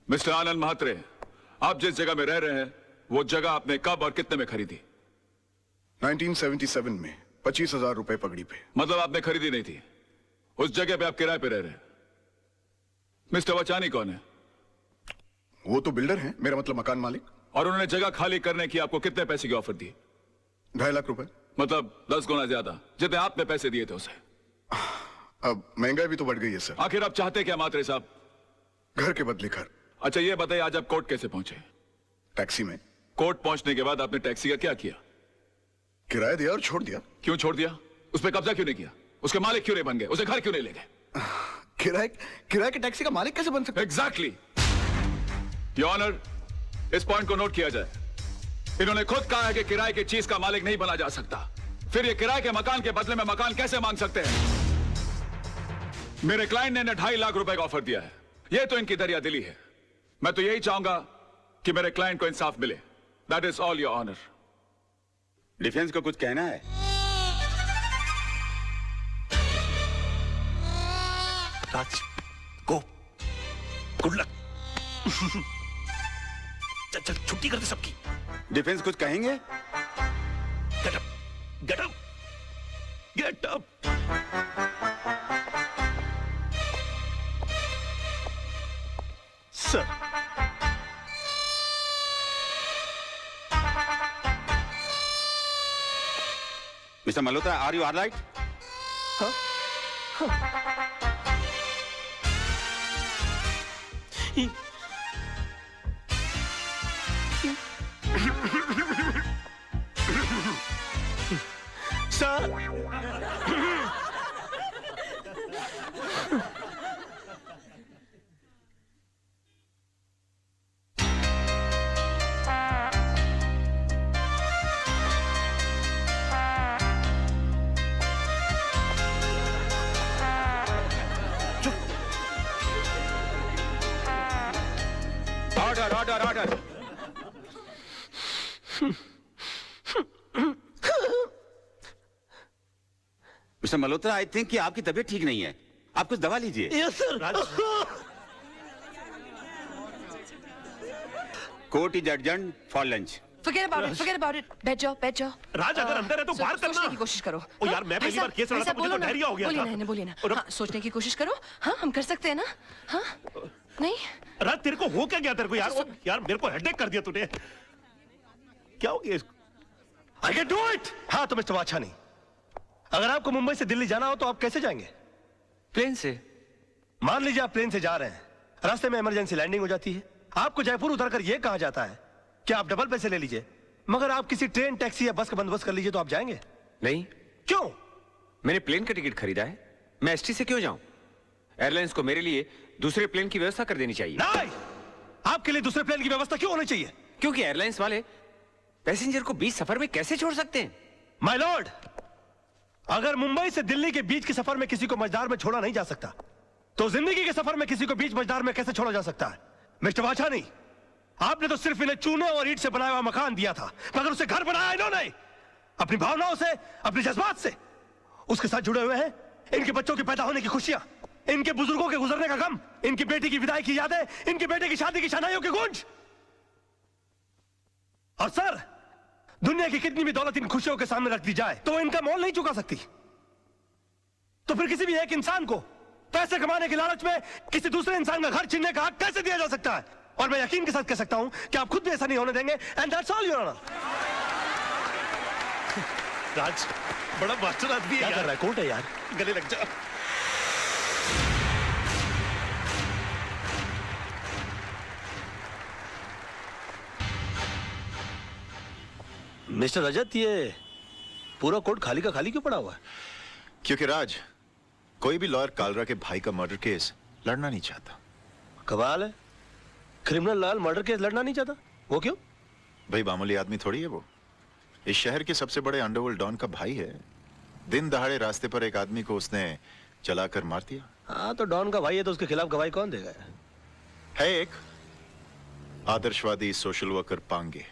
Mister आनंद म्हात्रे, आप जिस जगह में रह रहे हैं वो जगह आपने कब और कितने में खरीदी? 1977 में 25,000 रुपए पगड़ी पे। मतलब आपने खरीदी नहीं थी, उस जगह पे आप किराए पे रह रहे हैं। मिस्टर वचानी कौन है? वो तो बिल्डर हैं, मेरा मतलब मकान मालिक। और उन्होंने जगह खाली करने की आपको कितने पैसे की ऑफर दी? 2.5 लाख रुपए। मतलब 10 गुना ज्यादा जितने आपने पैसे दिए थे उसे। अब महंगाई भी तो बढ़ गई है सर। आखिर आप चाहते क्या म्हात्रे साहब? घर के बदले घर। अच्छा ये बताइए, आज आप कोर्ट कैसे पहुंचे? टैक्सी में। कोर्ट पहुंचने के बाद आपने टैक्सी का क्या किया? किराया दिया और छोड़ दिया। क्यों छोड़ दिया? उस पर कब्जा क्यों नहीं किया? उसके मालिक क्यों नहीं बन गए? उसे घर क्यों नहीं ले गए? किराए के टैक्सी का मालिक कैसे बन सकता? एग्जैक्टली योर ऑनर, इस पॉइंट को नोट किया जाए। इन्होंने खुद कहा है कि किराए की चीज का मालिक नहीं बना जा सकता, फिर ये किराए के मकान के बदले में मकान कैसे मांग सकते हैं? मेरे क्लाइंट ने 2.5 लाख रुपए का ऑफर दिया है। ये तो इनकी दरिया दिली है। मैं तो यही चाहूंगा कि मेरे क्लाइंट को इंसाफ मिले। That is all your honour. Defence को कुछ कहना है? Raj, go, good luck. चल चल छुट्टी कर दे सबकी। डिफेंस कुछ कहेंगे? Get up, get up, get up. Sir, mister Malhotra, are you alright? हाँ? हाँ? Sir, order order order. Mister Malhotra, I think कि आपकी तबीयत ठीक नहीं है, आप कुछ दवा लीजिए। Yes sir. Court is adjourned for lunch. Forget about it. बैठ जाओ। राज, अगर अंदर है तो बाहर करना। सोचने की कोशिश करो। ओ यार, मैं पहली बार केस लड़ा था, मुझे तो डायरिया हो गया था। बोलिए ना। हाँ, सोचने की कोशिश करो। हाँ, हम कर सकते हैं ना? हाँ, नहीं? राज, तेरे को हो क्या गया तेरे को यार? यार मेरे को हेडेक कर दिया तूने। क्या हो गया इसको? I can do it! हाँ तो मिस्टर वाछानी, अगर आपको मुंबई से दिल्ली जाना हो तो आप कैसे जाएंगे? प्लेन से। मान लीजिए आप प्लेन से जा रहे हैं, रास्ते में इमरजेंसी लैंडिंग हो जाती है, आपको जयपुर उतरकर यह कहा जाता है कि आप डबल पैसे ले लीजिए, मगर आप किसी ट्रेन, टैक्सी या बस का बंदोबस्त कर लीजिए, तो आप जाएंगे? नहीं। क्यों? मैंने प्लेन का टिकट खरीदा है, मैं एसटी से क्यों जाऊं? एयरलाइंस को मेरे लिए दूसरे प्लेन की व्यवस्था कर देनी चाहिए। नहीं, आपके लिए दूसरे प्लेन की व्यवस्था क्यों होनी चाहिए? क्योंकि एयरलाइंस वाले पैसेंजर को बीच सफर में कैसे छोड़ सकते हैं? माय लॉर्ड, अगर मुंबई से दिल्ली के बीच के सफर में किसी को मझदार में छोड़ा नहीं जा सकता, तो जिंदगी के सफर में किसी को बीच मझदार में कैसे छोड़ा जा सकता है? मिस्टर वाछानी, आपने तो सिर्फ इन्हें चूने और ईंट से बनाया हुआ मकान दिया था, मगर उसे घर बनाया इन्होंने अपनी भावनाओं से, अपने जज्बात से। उसके साथ जुड़े हुए हैं इनके बच्चों के पैदा होने की खुशियां, इनके बुजुर्गों के गुजरने का गम, इनकी बेटी की विदाई की यादें, इनके बेटे की शादी की शनाइयों के गूंज। और सर, दुनिया की कितनी भी दौलत इन खुशियों के सामने रख दी जाए तो वो इनका मोल नहीं चुका सकती। तो फिर किसी भी एक इंसान को पैसे कमाने के लालच में किसी दूसरे इंसान का घर छीनने का हक कैसे दिया जा सकता है? और मैं यकीन के साथ कह सकता हूं कि आप खुद भी ऐसा नहीं होने देंगे। And that's all your honour. Raj, बड़ा मास्टर आदमी है। क्या कर रहा है? कोर्ट है यार, गले लग जा। मिस्टर रजत, ये पूरा कोर्ट खाली का खाली क्यों पड़ा हुआ है? क्योंकि राज, कोई भी लॉयर कालरा के भाई का मर्डर केस लड़ना नहीं चाहता। कमाल है, क्रिमिनल लॉयर मर्डर केस लड़ना नहीं चाहता? वो क्यों? भाई मामूली आदमी थोड़ी है वो, इस शहर के सबसे बड़े अंडरवर्ल्ड डॉन का भाई है। दिन दहाड़े रास्ते पर एक आदमी को उसने चलाकर मार दिया। हाँ तो डॉन का भाई है तो उसके खिलाफ गवाही कौन देगा? है एक आदर्शवादी सोशल वर्कर पांगे।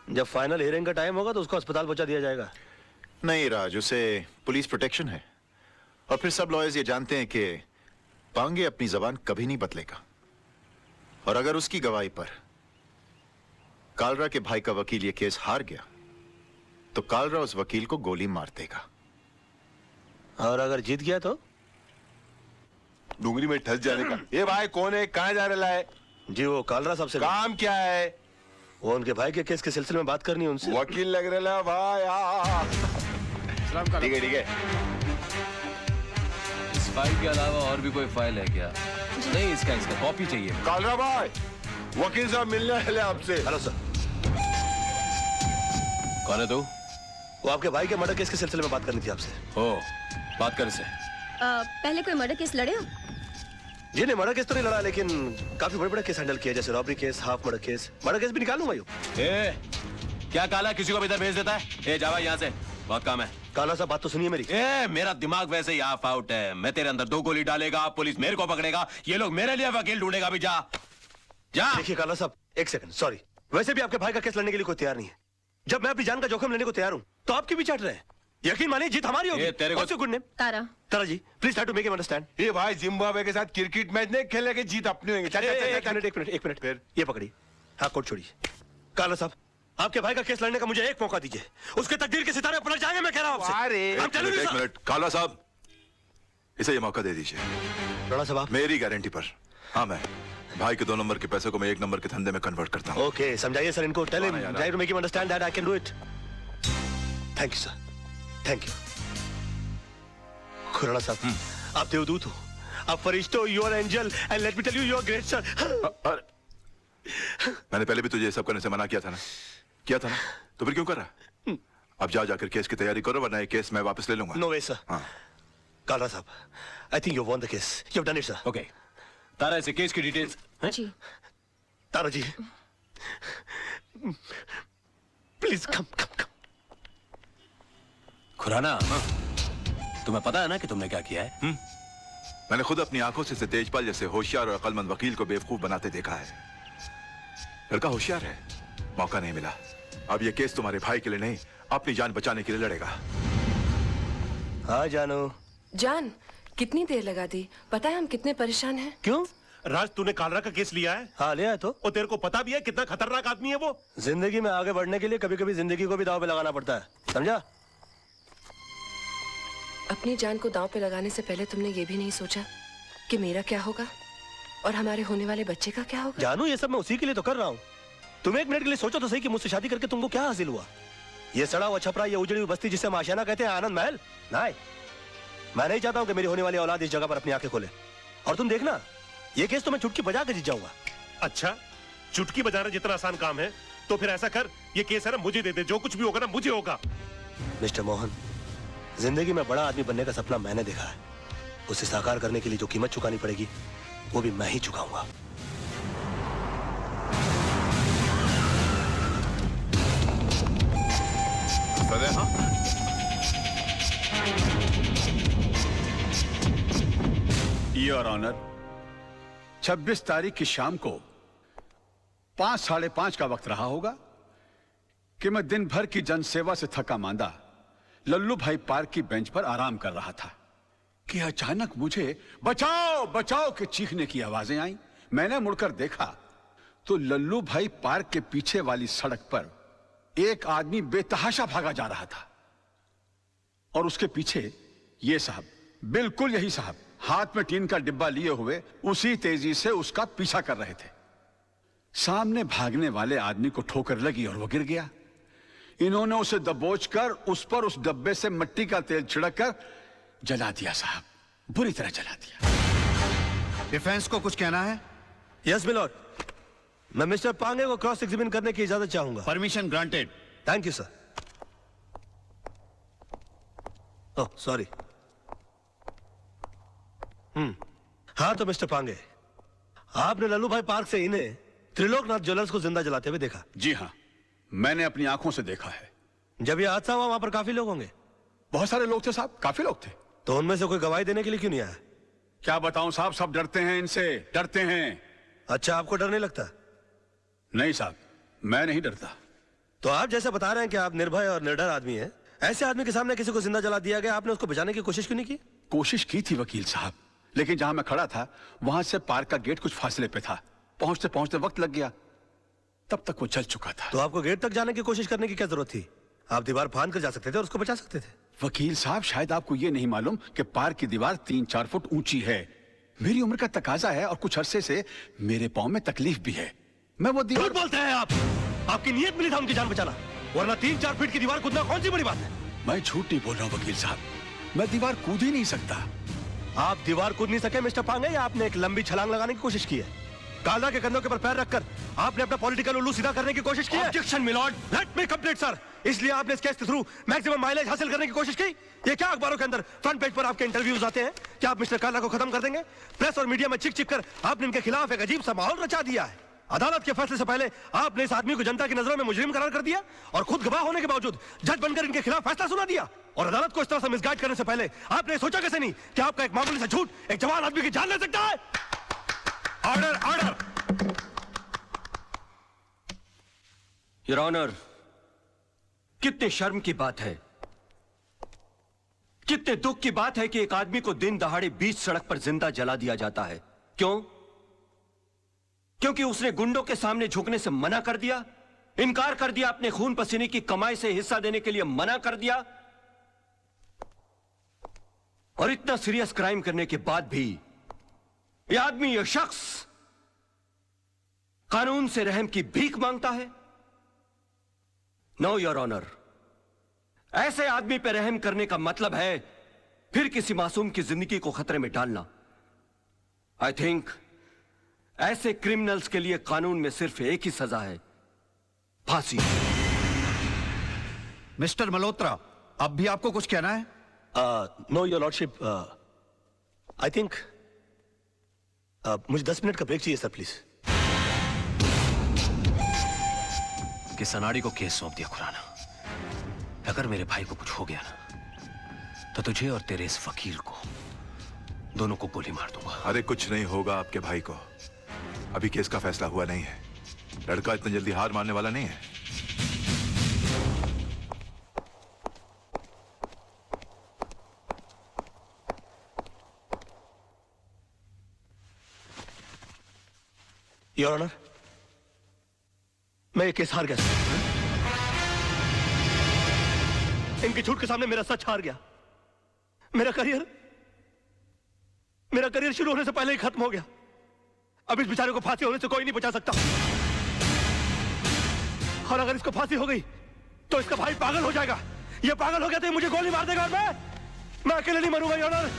जब फाइनल हियरिंग का टाइम होगा तो उसको अस्पताल पहुंचा दिया जाएगा। नहीं राज, उसे पुलिस प्रोटेक्शन है, और फिर सब लॉयर्स ये जानते हैं कि पांगे अपनी जबान कभी नहीं बदलेगा। और अगर उसकी गवाही पर कालरा के भाई का वकील ये केस हार गया तो कालरा उस वकील को गोली मार देगा। और अगर जीत गया तो? डूंगरी में ठस जाने का। ये भाई कौन है, कहाँ जा रहा है? जी वो कालरा साहब से काम क्या है? वो उनके भाई के केस के सिलसिले में बात करनी है उनसे। वकील लग रहा है भाई। ठीक है ठीक है। इस फाइल के अलावा और भी कोई फाइल है क्या? नहीं, इसका कॉपी चाहिए। कालरा भाई, वकील साहब मिलने वाले आपसे। Hello sir. कौन है तू? वो आपके भाई के मर्डर केस के सिलसिले में बात करनी थी आपसे। ओ, बात कर इससे। पहले कोई मर्डर केस लड़े हो? जी नहीं, मर्डर केस तो नहीं लड़ा, लेकिन काफी बड़े बड़े केस हैंडल किए, जैसे robbery case, half murder case भी निकालूंगा। क्या काला किसी को भी इधर भेज देता है? ए जावा यहाँ से, बहुत काम है। काला साहब बात तो सुनिए मेरी। मेरा दिमाग वैसे ही ऑफ आउट है। मैं तेरे अंदर 2 गोली डालेगा, पुलिस मेरे को पकड़ेगा, ये लोग मेरे लिए वकील ढूंढेगा। भी जा जा। देखिए काला साहब, एक सेकंड, सॉरी। वैसे भी आपके भाई का केस लड़ने के लिए कोई तैयार नहीं है। जब मैं अपनी जान का जोखिम लेने को तैयार हूँ तो आपकी भी चाट रहे हैं। यकीन मानिए जीत हमारी होगी। तेरे को good name Tara. Tara ji, please try to make him understand. ये भाई जिम्बाब्वे के साथ क्रिकेट मैच नहीं खेलने के, जीत अपनी होंगे। एक मिनट फिर ये पकड़िए। हाँ, कोट छोड़िए। काला साहब, आपके भाई का केस लड़ने का मुझे एक मौका दीजिए। उसके तकदीर के सितारे पलट जाएंगे, मैं कह रहा हूँ आपसे। एक मिनट काला साहब, इसे ये मौका दे दीजिए। राणा साहब, मेरी गारंटी पर। हाँ, मैं भाई के 2 नंबर के पैसे को मैं 1 नंबर के धंधे में कन्वर्ट करता हूँ। ओके, समझाइए सर इनको। Tell him, try to make him understand that I can do it. Thank you sir, thank you. Khurana साहब, आप देवदूत हो, आप फरिश्ते हो, you are angel, and let me tell you, you are great sir. मैंने पहले भी तुझे ये सब करने से मना किया था ना? तो फिर क्यों कर रहा? अब जाकर केस की तैयारी करो, वरना ये केस मैं वापस ले लूंगा। नो वे सर। कालरा साहब, I think you won the case, you have done it sir. Okay, Tara इसे केस की डिटेल्स। जी Tara ji, please come come come. Khurana, तुम्हें पता है ना कि तुमने क्या किया है? मैंने खुद अपनी आंखों से तेजपाल जैसे होशियार और अक्लमंद वकील को बेवकूफ बनाते देखा है। लड़का होशियार है, मौका नहीं मिला। अब ये केस तुम्हारे भाई के लिए नहीं, अपनी जान बचाने के लिए लड़ेगा। हाँ जानू। जान, कितनी देर लगा दी? पता है हम कितने परेशान हैं। क्यों? राज, तूने कालरा का केस लिया है? हाँ लिया है। तो और तेरे को पता भी है कितना खतरनाक आदमी है वो? जिंदगी में आगे बढ़ने के लिए कभी कभी जिंदगी को भी दांव पे लगाना पड़ता है, समझा? अपनी जान को दांव पे लगाने से पहले तुमने ये भी नहीं सोचा कि मेरा क्या होगा और हमारे होने वाले बच्चे का क्या होगा? जानू, ये सब मैं उसी के लिए तो कर रहा हूँ। तुम एक मिनट के लिए सोचो तो सही कि मुझसे शादी करके तुमको क्या हासिल हुआ? ये सड़ा हुआ छपरा, ये उजड़ी हुई बस्ती जिसे हम आशियाना कहते हैं, आनंद महल? नहीं, मैं नहीं चाहता हूँ कि मेरी होने वाली औलाद इस जगह पर अपनी आंखें खोले। और तुम देखना, ये केस तो मैं चुटकी बजा के जीत जाऊंगा। अच्छा, चुटकी बजाना जितना आसान काम है तो फिर ऐसा कर, ये केस है ना मुझे दे दे, जो कुछ भी होगा ना मुझे होगा। मिस्टर मोहन, जिंदगी में बड़ा आदमी बनने का सपना मैंने देखा है। उसे साकार करने के लिए जो कीमत चुकानी पड़ेगी वो भी मैं ही चुकाऊंगा। योर ऑनर, 26 तारीख की शाम को 5, साढ़े 5 का वक्त रहा होगा कि मैं दिन भर की जनसेवा से थका मांदा लल्लू भाई पार्क की बेंच पर आराम कर रहा था कि अचानक मुझे बचाओ बचाओ के चीखने की आवाजें आई। मैंने मुड़कर देखा तो लल्लू भाई पार्क के पीछे वाली सड़क पर एक आदमी बेतहाशा भागा जा रहा था और उसके पीछे ये साहब, बिल्कुल यही साहब, हाथ में टीन का डिब्बा लिए हुए उसी तेजी से उसका पीछा कर रहे थे। सामने भागने वाले आदमी को ठोकर लगी और वो गिर गया। इन्होंने उसे दबोचकर उस पर उस डब्बे से मिट्टी का तेल छिड़ककर जला दिया साहब, बुरी तरह जला दिया। डिफेंस को कुछ कहना है? यस मिलॉर्ड, मैं मिस्टर पांगे को क्रॉस एग्जामिन करने की इजाजत चाहूंगा। Permission granted. Thank you sir. Oh sorry. हाँ तो मिस्टर पांगे, आपने लल्लू भाई पार्क से इन्हें त्रिलोकनाथ ज्वेलर्स को जिंदा जलाते हुए देखा? जी हाँ, मैंने अपनी आंखों से देखा है। जब ये हादसा हुआ वहां पर काफी लोग होंगे? बहुत सारे लोग थे साहब, काफी लोग थे। तो उनमें से कोई गवाही देने के लिए क्यों नहीं आया? क्या बताऊं साहब, सब डरते हैं इनसे, डरते हैं। अच्छा, आपको डर नहीं लगता? नहीं साहब, मैं नहीं डरता। तो आप जैसे बता रहे हैं कि आप निर्भय और निडर आदमी हैं, ऐसे आदमी के सामने किसी को जिंदा जला दिया गया, आपने उसको बचाने की कोशिश क्यों नहीं की? कोशिश की थी वकील साहब, लेकिन जहां मैं खड़ा था वहां से पार्क का गेट कुछ फासले पे था पहुंचते पहुंचते वक्त लग गया, तब तक वो चल चुका था। तो आपको गेट तक जाने की कोशिश करने की क्या जरूरत थी? आप दीवार फांद कर जा सकते थे और उसको बचा सकते थे। वकील साहब, शायद आपको ये नहीं मालूम कि पार्क की दीवार 3-4 फुट ऊंची है। मेरी उम्र का तकाजा है और कुछ अरसे से मेरे पांव में तकलीफ भी है। मैं वो दीवार... झूठ बोलते हैं आप। आपकी नीयत मिली था उनकी जान बचाना, वरना 3-4 फीट की दीवार कूदना कौन सी बड़ी बात है? मैं झूठ नहीं बोल रहा हूँ वकील साहब, मैं दीवार कूद ही नहीं सकता। आप दीवार कूद नहीं सके मिस्टर पांगे, या आपने एक लंबी छलांग लगाने की कोशिश की है? काला के कंधों के पर पैर रखकर आपने अपना पॉलिटिकल उल्लू सीधा करने की कोशिश की है? Objection milord. Let me complete sir. इसलिए आपने इस केस के थ्रू मैक्सिमम माइलेज हासिल करने की कोशिश की? ये क्या अखबारों के अंदर फ्रंट पेज पर आपके इंटरव्यूज आते हैं? क्या आप मिस्टर काला को खत्म कर देंगे? प्रेस और मीडिया में चिक चिक कर आपने इनके खिलाफ एक अजीब सा माहौल रचा दिया है। अदालत के फैसले से पहले आपने इस आदमी को जनता की नजरों में मुजरिम करार कर दिया और खुद गवाह होने के बावजूद जज बनकर इनके खिलाफ फैसला सुना दिया। और अदालत को इस तरह से मिसगाइड करने से पहले आपने सोचा कैसे नहीं कि आपका एक मामूली सा झूठ एक जवान आदमी की जान ले सकता है? Order, order. योर ऑनर, कितने शर्म की बात है, कितने दुख की बात है कि एक आदमी को दिन दहाड़े बीच सड़क पर जिंदा जला दिया जाता है। क्यों? क्योंकि उसने गुंडों के सामने झुकने से मना कर दिया, इनकार कर दिया, अपने खून पसीने की कमाई से हिस्सा देने के लिए मना कर दिया। और इतना सीरियस क्राइम करने के बाद भी यह आदमी, यह शख्स कानून से रहम की भीख मांगता है। नो योर ऑनर, ऐसे आदमी पर रहम करने का मतलब है फिर किसी मासूम की जिंदगी को खतरे में डालना। आई थिंक ऐसे क्रिमिनल्स के लिए कानून में सिर्फ एक ही सजा है, फांसी। मिस्टर मल्होत्रा, अब भी आपको कुछ कहना है? Know your lordship, I think मुझे 10 मिनट का ब्रेक चाहिए सर, प्लीज। कि सनाड़ी को केस सौंप दिया खुराना। अगर मेरे भाई को कुछ हो गया ना, तो तुझे और तेरे इस वकील को दोनों को गोली मार दूंगा। अरे कुछ नहीं होगा आपके भाई को, अभी केस का फैसला हुआ नहीं है। लड़का इतनी जल्दी हार मानने वाला नहीं है। योर ऑनर, मैं ये केस हार गया। इनके झूठ के सामने मेरा सच हार गया। मेरा करियर शुरू होने से पहले ही खत्म हो गया। अब इस बेचारे को फांसी होने से कोई नहीं बचा सकता। और अगर इसको फांसी हो गई तो इसका भाई पागल हो जाएगा। ये पागल हो गया तो ये मुझे गोली मार देगा और मैं अकेले नहीं मरूंगा योर ऑनर।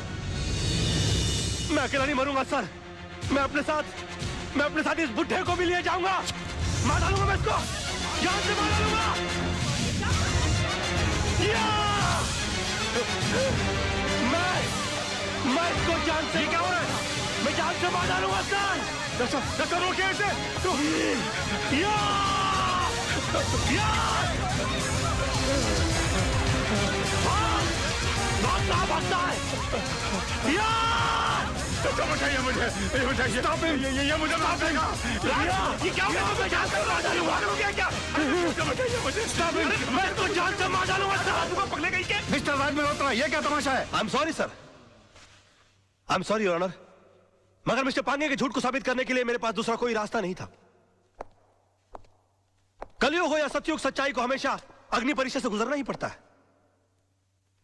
मैं अकेला नहीं मरूंगा सर। मैं अपने साथ इस बुढ़े को भी ले जाऊंगा। मार डालूंगा मैं इसको, जान से मार डालूंगा। मैं इसको जान से, क्या हो रहा है? मैं जान से मार डालूंगा सर। रोकिए इसे। भागता है। बताइए मुझे, ये बताइए। ये मुझे माफ देगा। ये क्या होगा? मैं जान से मार डालूंगा। क्या? बताइए मुझे। मैं इसको जान से मार डालूंगा सर। पकड़े गई क्या? मिस्टर राज मल्होत्रा, ये क्या तमाशा है? I am sorry sir, I am sorry your honour, मगर मिस्टर पांगे के झूठ को साबित करने के लिए मेरे पास दूसरा कोई रास्ता नहीं था। कलयुग हो या सतयुग, सच्चाई को हमेशा अग्नि परीक्षा से गुजरना ही पड़ता है।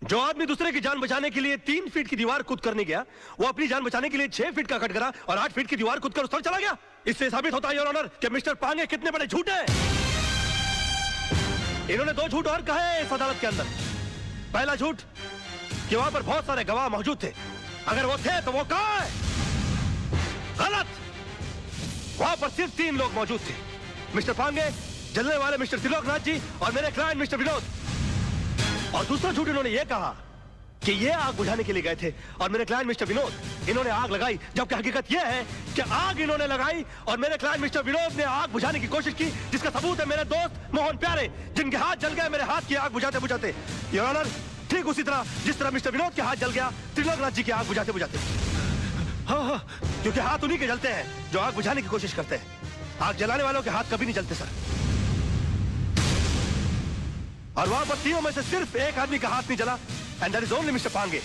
जो आदमी दूसरे की जान बचाने के लिए 3 फीट की दीवार कूद कर नहीं गया, वो अपनी जान बचाने के लिए 6 फीट का कटघरा और 8 फीट की दीवार कूद कर उस तरफ चला गया। इससे साबित होता है योर ऑनर कि मिस्टर पांगे कितने बड़े झूठ हैं। इन्होंने 2 झूठ और कहे इस अदालत के अंदर। पहला झूठ कि वहां पर बहुत सारे गवाह मौजूद थे। अगर वो थे तो वो कहां है? गलत। वहां पर सिर्फ 3 लोग मौजूद थे, मिस्टर पांगे, जलने वाले मिस्टर त्रिलोकनाथ जी और मेरे क्लाइंट मिस्टर विनोद। और दूसरा झूठ इन्होंने ये कहा कि ये आग बुझाने के लिए गए थे और मेरे क्लाइंट मिस्टर विनोद इन्होंने आग लगाई, जबकि हकीकत यह है कि आग इन्होंने लगाई और मेरे क्लाइंट मिस्टर विनोद ने आग बुझाने की कोशिश की, जिसका सबूत है मेरे दोस्त मोहन प्यारे, जिनके हाथ जल गए मेरे हाथ की आग बुझाते बुझाते। योर ऑनर, ठीक उसी तरह जिस तरह मिस्टर विनोद के हाथ जल गया त्रिलोकनाथ जी की आग बुझाते बुझाते। हाँ, क्योंकि हाथ उन्हीं के जलते हैं जो आग बुझाने की कोशिश करते हैं। आग जलाने वालों के हाथ कभी नहीं जलते सर। और वहां पर तीनों में से सिर्फ एक आदमी का हाथ नहीं जला, and that is only mister Pange.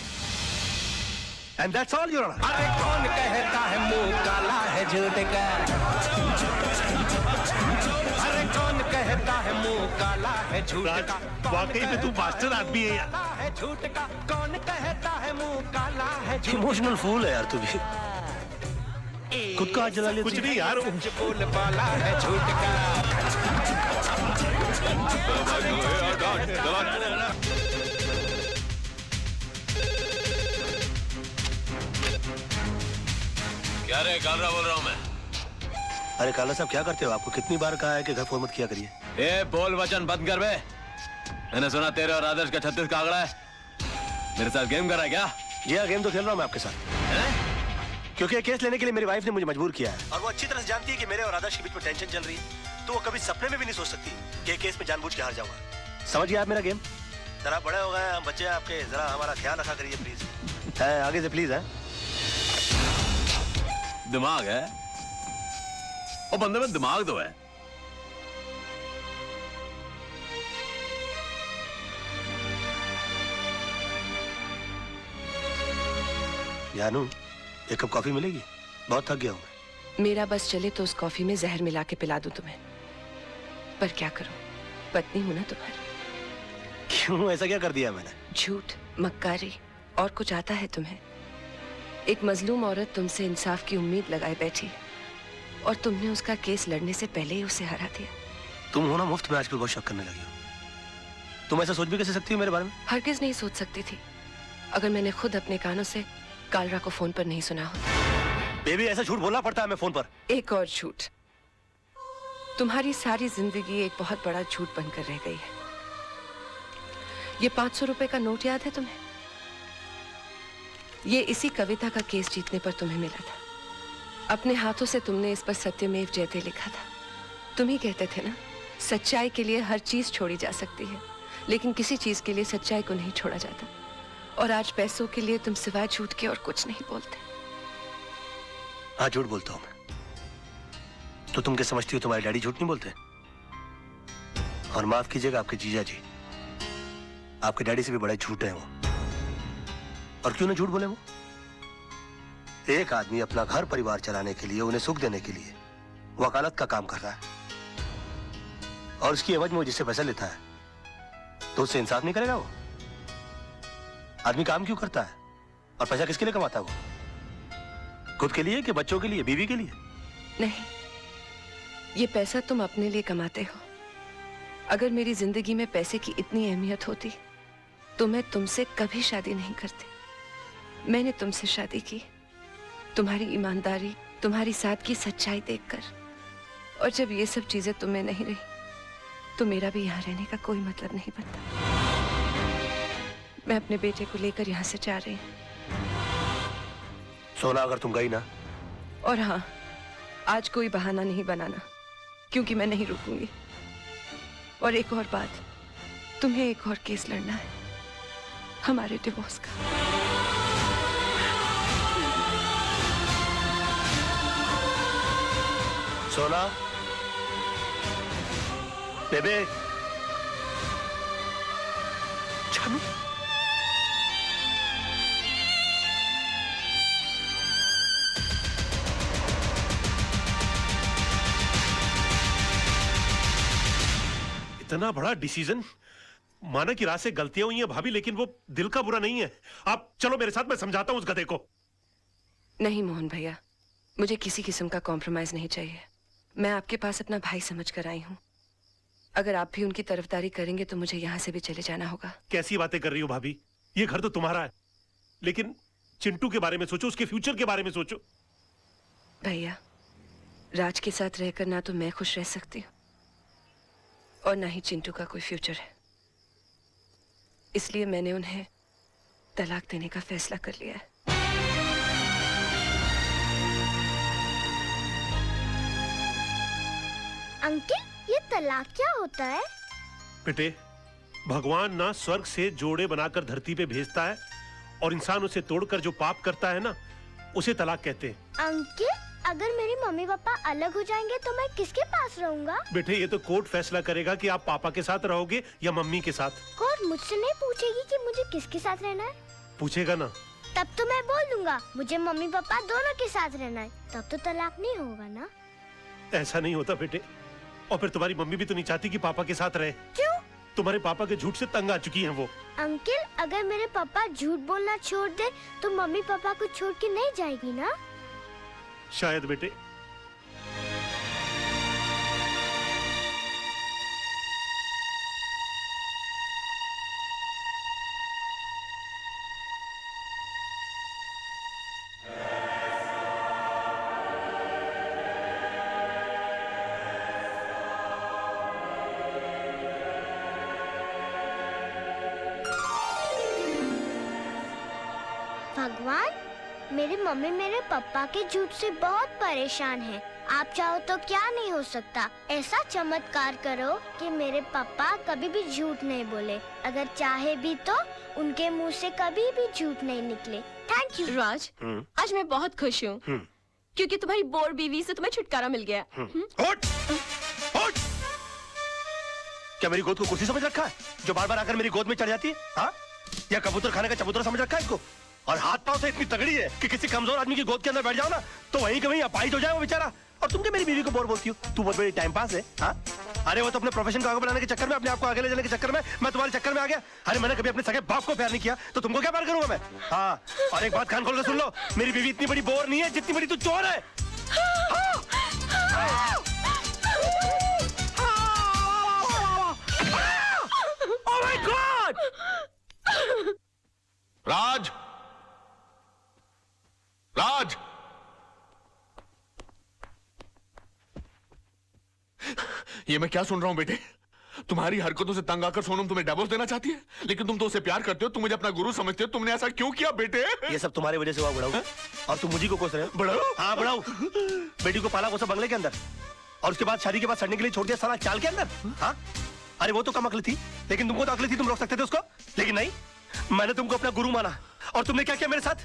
And that's all your honour. अरे कौन कहता है मुंह काला है झूठ का? अरे कौन कहता है मुंह काला है झूठ का? वाकई में तू मास्टर आदमी है यार। है झूठ का? कौन कहता है मुंह काला है झूठ? इमोशनल फूल है यार तू भी। खुद का हाथ जला लिया। कुछ नहीं यार, बोल वाला है झूठ का। क्या रे कालरा बोल रहा हूँ मैं। अरे काला साहब क्या करते हो? आपको कितनी बार कहा है कि घर फोन मत किया करिए। ए बोल वचन बंद कर बे। मैंने सुना तेरे और आदर्श का 36 का आंकड़ा है। मेरे साथ गेम कर रहा है क्या? जी हाँ, गेम तो खेल रहा हूँ मैं आपके साथ। क्योंकि ये केस लेने के लिए मेरी वाइफ ने मुझे मजबूर किया है और वो अच्छी तरह से जानती है कि मेरे और आदर्श के बीच में टेंशन चल रही है, तो वो कभी सपने में भी नहीं सोच सकती कि ये केस में जानबूझ के हार जाऊंगा। समझ गया आप मेरा गेम? जरा बड़े हो गए हम बच्चे आपके, जरा हमारा ख्याल रखा करिए प्लीज। है आगे से प्लीज है। दिमाग है और बंदे में दिमाग तो है। जानू एक कप कॉफी मिलेगी? बहुत थक गया हूँ मैं। मेरा बस चले तो उस कॉफी में जहर मिला के पिला दूं तुम्हें, पर क्या करूं, पत्नी हूं ना तुम्हारी। क्यों, ऐसा क्या कर दिया मैंने? झूठ, मक्कारी और कुछ आता है तुम्हें? एक मजलूम औरत तुमसे इंसाफ की उम्मीद लगाए बैठी और तुमने उसका केस लड़ने से पहले ही उसे हरा दिया। तुम हो ना मुफ्त में आजकल बहुत शक करने लगी हो। तुम ऐसा सोच भी कैसे सकती हो मेरे बारे में? हरगिज नहीं सोच सकती थी अगर मैंने खुद अपने कानों से कालरा को फोन पर नहीं सुना होता। बेबी ऐसा झूठ बोलना पड़ता है मैं फोन पर? एक और झूठ। तुम्हारी सारी जिंदगी एक बहुत बड़ा झूठ बनकर रह गई है। ये 500 रुपए का नोट याद है तुम्हें? ये इसी कविता का केस जीतने पर तुम्हें मिला था। अपने हाथों से तुमने इस पर सत्यमेव जयते लिखा था। तुम ही कहते थे ना, सच्चाई के लिए हर चीज छोड़ी जा सकती है, लेकिन किसी चीज के लिए सच्चाई को नहीं छोड़ा जाता। और आज पैसों के लिए तुम सिवाय झूठ के और कुछ नहीं बोलते। हाँ झूठ बोलता हूं मैं। तो तुम क्या समझती हो तुम्हारे डैडी झूठ नहीं बोलते? और माफ कीजिएगा आपके जीजा जी, आपके डैडी से भी बड़े झूठ है वो। और क्यों ना झूठ बोले वो? एक आदमी अपना घर परिवार चलाने के लिए, उन्हें सुख देने के लिए वकालत का काम कर रहा है और उसकी एवज में वो जिससे पैसा लेता है तो उससे इंसाफ नहीं करेगा वो? आदमी काम क्यों करता है और पैसा किसके लिए कमाता है वो? खुद के लिए कि बच्चों के लिए, बीवी के लिए? नहीं, ये पैसा तुम अपने लिए कमाते हो। अगर मेरी जिंदगी में पैसे की इतनी अहमियत होती तो मैं तुमसे कभी शादी नहीं करती। मैंने तुमसे शादी की तुम्हारी ईमानदारी, तुम्हारी सादगी, सच्चाई देखकर। और जब ये सब चीजें तुम्हें नहीं रही तो मेरा भी यहाँ रहने का कोई मतलब नहीं बनता। मैं अपने बेटे को लेकर यहाँ से जा रही हूँ। सोना अगर तुम गई ना। और हाँ, आज कोई बहाना नहीं बनाना, क्योंकि मैं नहीं रुकूंगी। और एक और बात, तुम्हें एक और केस लड़ना है हमारे डिवोर्स का। सोना, बेबे, जानू, इतना बड़ा डिसीजन। माना कि रात से गलतियां हुई हैं भाभी, लेकिन वो दिल का बुरा नहीं है। आप चलो मेरे साथ, मैं समझाता हूं उस गधे को। नहीं मोहन भैया, मुझे किसी किस्म का कॉम्प्रोमाइज नहीं चाहिए। मैं आपके पास अपना भाई समझ कर आई हूँ। अगर आप भी उनकी तरफदारी करेंगे तो मुझे यहाँ से भी चले जाना होगा। कैसी बातें कर रही हो भाभी? ये घर तो तुम्हारा है, लेकिन चिंटू के बारे में सोचो, उसके फ्यूचर के बारे में सोचो। भैया, राज के साथ रहकर ना तो मैं खुश रह सकती हूँ और ना ही चिंटू का कोई फ्यूचर है। इसलिए मैंने उन्हें तलाक देने का फैसला कर लिया है। अंकल, ये तलाक क्या होता है? बेटे, भगवान ना स्वर्ग से जोड़े बनाकर धरती पे भेजता है और इंसान उसे तोड़कर जो पाप करता है ना, उसे तलाक कहते हैं। अंकल, अगर मेरे मम्मी पापा अलग हो जाएंगे तो मैं किसके पास रहूंगा? बेटे, ये तो कोर्ट फैसला करेगा कि आप पापा के साथ रहोगे या मम्मी के साथ। कोर्ट मुझसे नहीं पूछेगी कि मुझे किसके साथ रहना है? पूछेगा ना, तब तो मैं बोल दूंगा मुझे मम्मी पापा दोनों के साथ रहना है, तब तो तलाक नहीं होगा ना। ऐसा नहीं होता बेटे, और फिर तुम्हारी मम्मी भी तो नहीं चाहती कि पापा के साथ रहे। क्यों? तुम्हारे पापा के झूठ से तंग आ चुकी हैं वो। अंकल, अगर मेरे पापा झूठ बोलना छोड़ दे तो मम्मी पापा को छोड़ के नहीं जाएगी ना? शायद बेटे। भगवान, मेरी मम्मी मेरे पापा के झूठ से बहुत परेशान है। आप चाहो तो क्या नहीं हो सकता, ऐसा चमत्कार करो कि मेरे पापा कभी भी झूठ नहीं बोले। अगर चाहे भी तो उनके मुंह से कभी भी झूठ नहीं निकले। Thank you. राज, आज मैं बहुत खुश हूँ क्योंकि तुम्हारी बोर बीवी से तुम्हें छुटकारा मिल गया। उठ! उठ! क्या मेरी गोद को कुर्सी समझ रखा है जो बार बार आकर मेरी गोद में चढ़ जाती है? हाँ? या कबूतर खाने का चबूतरा समझ रखा है इसको? और हाथ पांव से इतनी तगड़ी है कि किसी कमजोर आदमी की गोद के अंदर बैठ जाओ ना तो वहीं के वहीं अपाहिज हो जाए वो बेचारा। और तुम क्या मेरी बीवी को बोर बोलती हो? तू बहुत बड़ी टाइम पास है। हाँ? अरे वो तो अपने प्रोफेशन को आगे बढ़ाने के चक्कर में, अपने आप को आगे ले जाने के चक्कर में मैं तुम्हारे चक्कर में आ गया। अरे मैंने कभी अपने सगे बाप को प्यार नहीं किया तो तुमको क्या प्यार करूंगा मैं? हाँ, और एक बात कान खोल के सुन लो, मेरी बीवी इतनी बड़ी बोर नहीं है जितनी बड़ी तू चोर है। Oh my God! राज! राज! ये मैं क्या सुन रहा हूं बेटे? तुम्हारी हरकतों से तंग आकर सोनम तुम्हें डिवोर्स देना चाहती है, लेकिन तुम तो उसे प्यार करते हो, तुम मुझे अपना गुरु समझते हो। तुमने ऐसा क्यों किया बेटे? ये सब तुम्हारी वजह से हुआ बुढ़ाऊ। और तुम मुझे को कोस रहे हो? बुढ़ाऊ? हाँ बुढ़ाऊ। बेटी को पाला कोसा बंगले के अंदर और उसके बाद शादी के बाद सड़ने के लिए छोड़ दिया साला चाल के अंदर। हाँ? अरे वो तो कम अकल थी, लेकिन तुमको तो अकल थी, तुम रोक सकते थे उसको। लेकिन नहीं, मैंने तुमको अपना गुरु माना। और तुमने क्या किया मेरे साथ?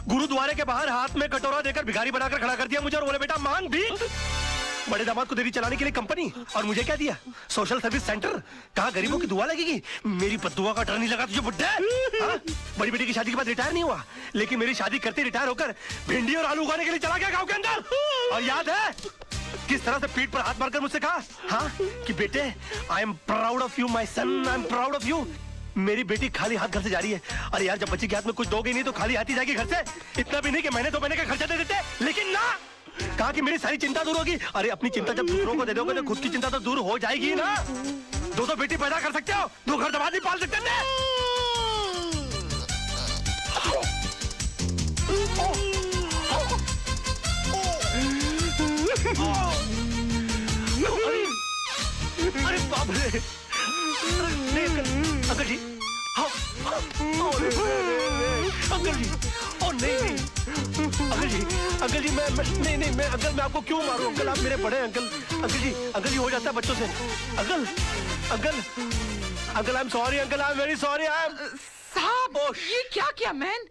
गुरुद्वारे के बाहर हाथ में कटोरा देकर भिखारी बनाकर खड़ा कर दिया मुझे और बोले बेटा मांग भीख। बड़े दामाद को देरी चलाने के लिए कंपनी, और मुझे क्या दिया? Social service centre. कहा गरीबों की दुआ लगेगी? मेरी बद्दुआ का डर नहीं लगा तुझे बुड्ढे? हाँ? बड़ी बेटी की शादी के बाद रिटायर नहीं हुआ, लेकिन मेरी शादी करते रिटायर होकर भिंडी और आलू उगाने के लिए चला गया गाँव के अंदर। और याद है किस तरह से पीठ पर हाथ मारकर मुझसे कहा, हाँ, कि बेटे I am proud of you my son, I am proud of you. मेरी बेटी खाली हाथ घर से जा रही है। अरे यार, जब बच्ची के हाथ में कुछ दोगे नहीं तो खाली हाथ ही जाएगी घर से। इतना भी नहीं कि महीने 2 महीने का खर्चा दे देते, लेकिन ना, कहा कि मेरी सारी चिंता दूर होगी। अरे अपनी चिंता जब दूसरों को दे दोगे तो खुद की चिंता तो दूर हो जाएगी ना। 2 बेटी पैदा कर सकते हो, 2 घर दबा नहीं पाल सकते थे। अरे बाप रे! अंकल जी, अंकल जी, ओ नहीं, अंकल जी, मैं अंकल, मैं आपको क्यों मारूं? अंकल आप मेरे बड़े अंकल जी हो जाता है बच्चों से। Uncle I am sorry, uncle I am very sorry. साहब, ये क्या किया मैन?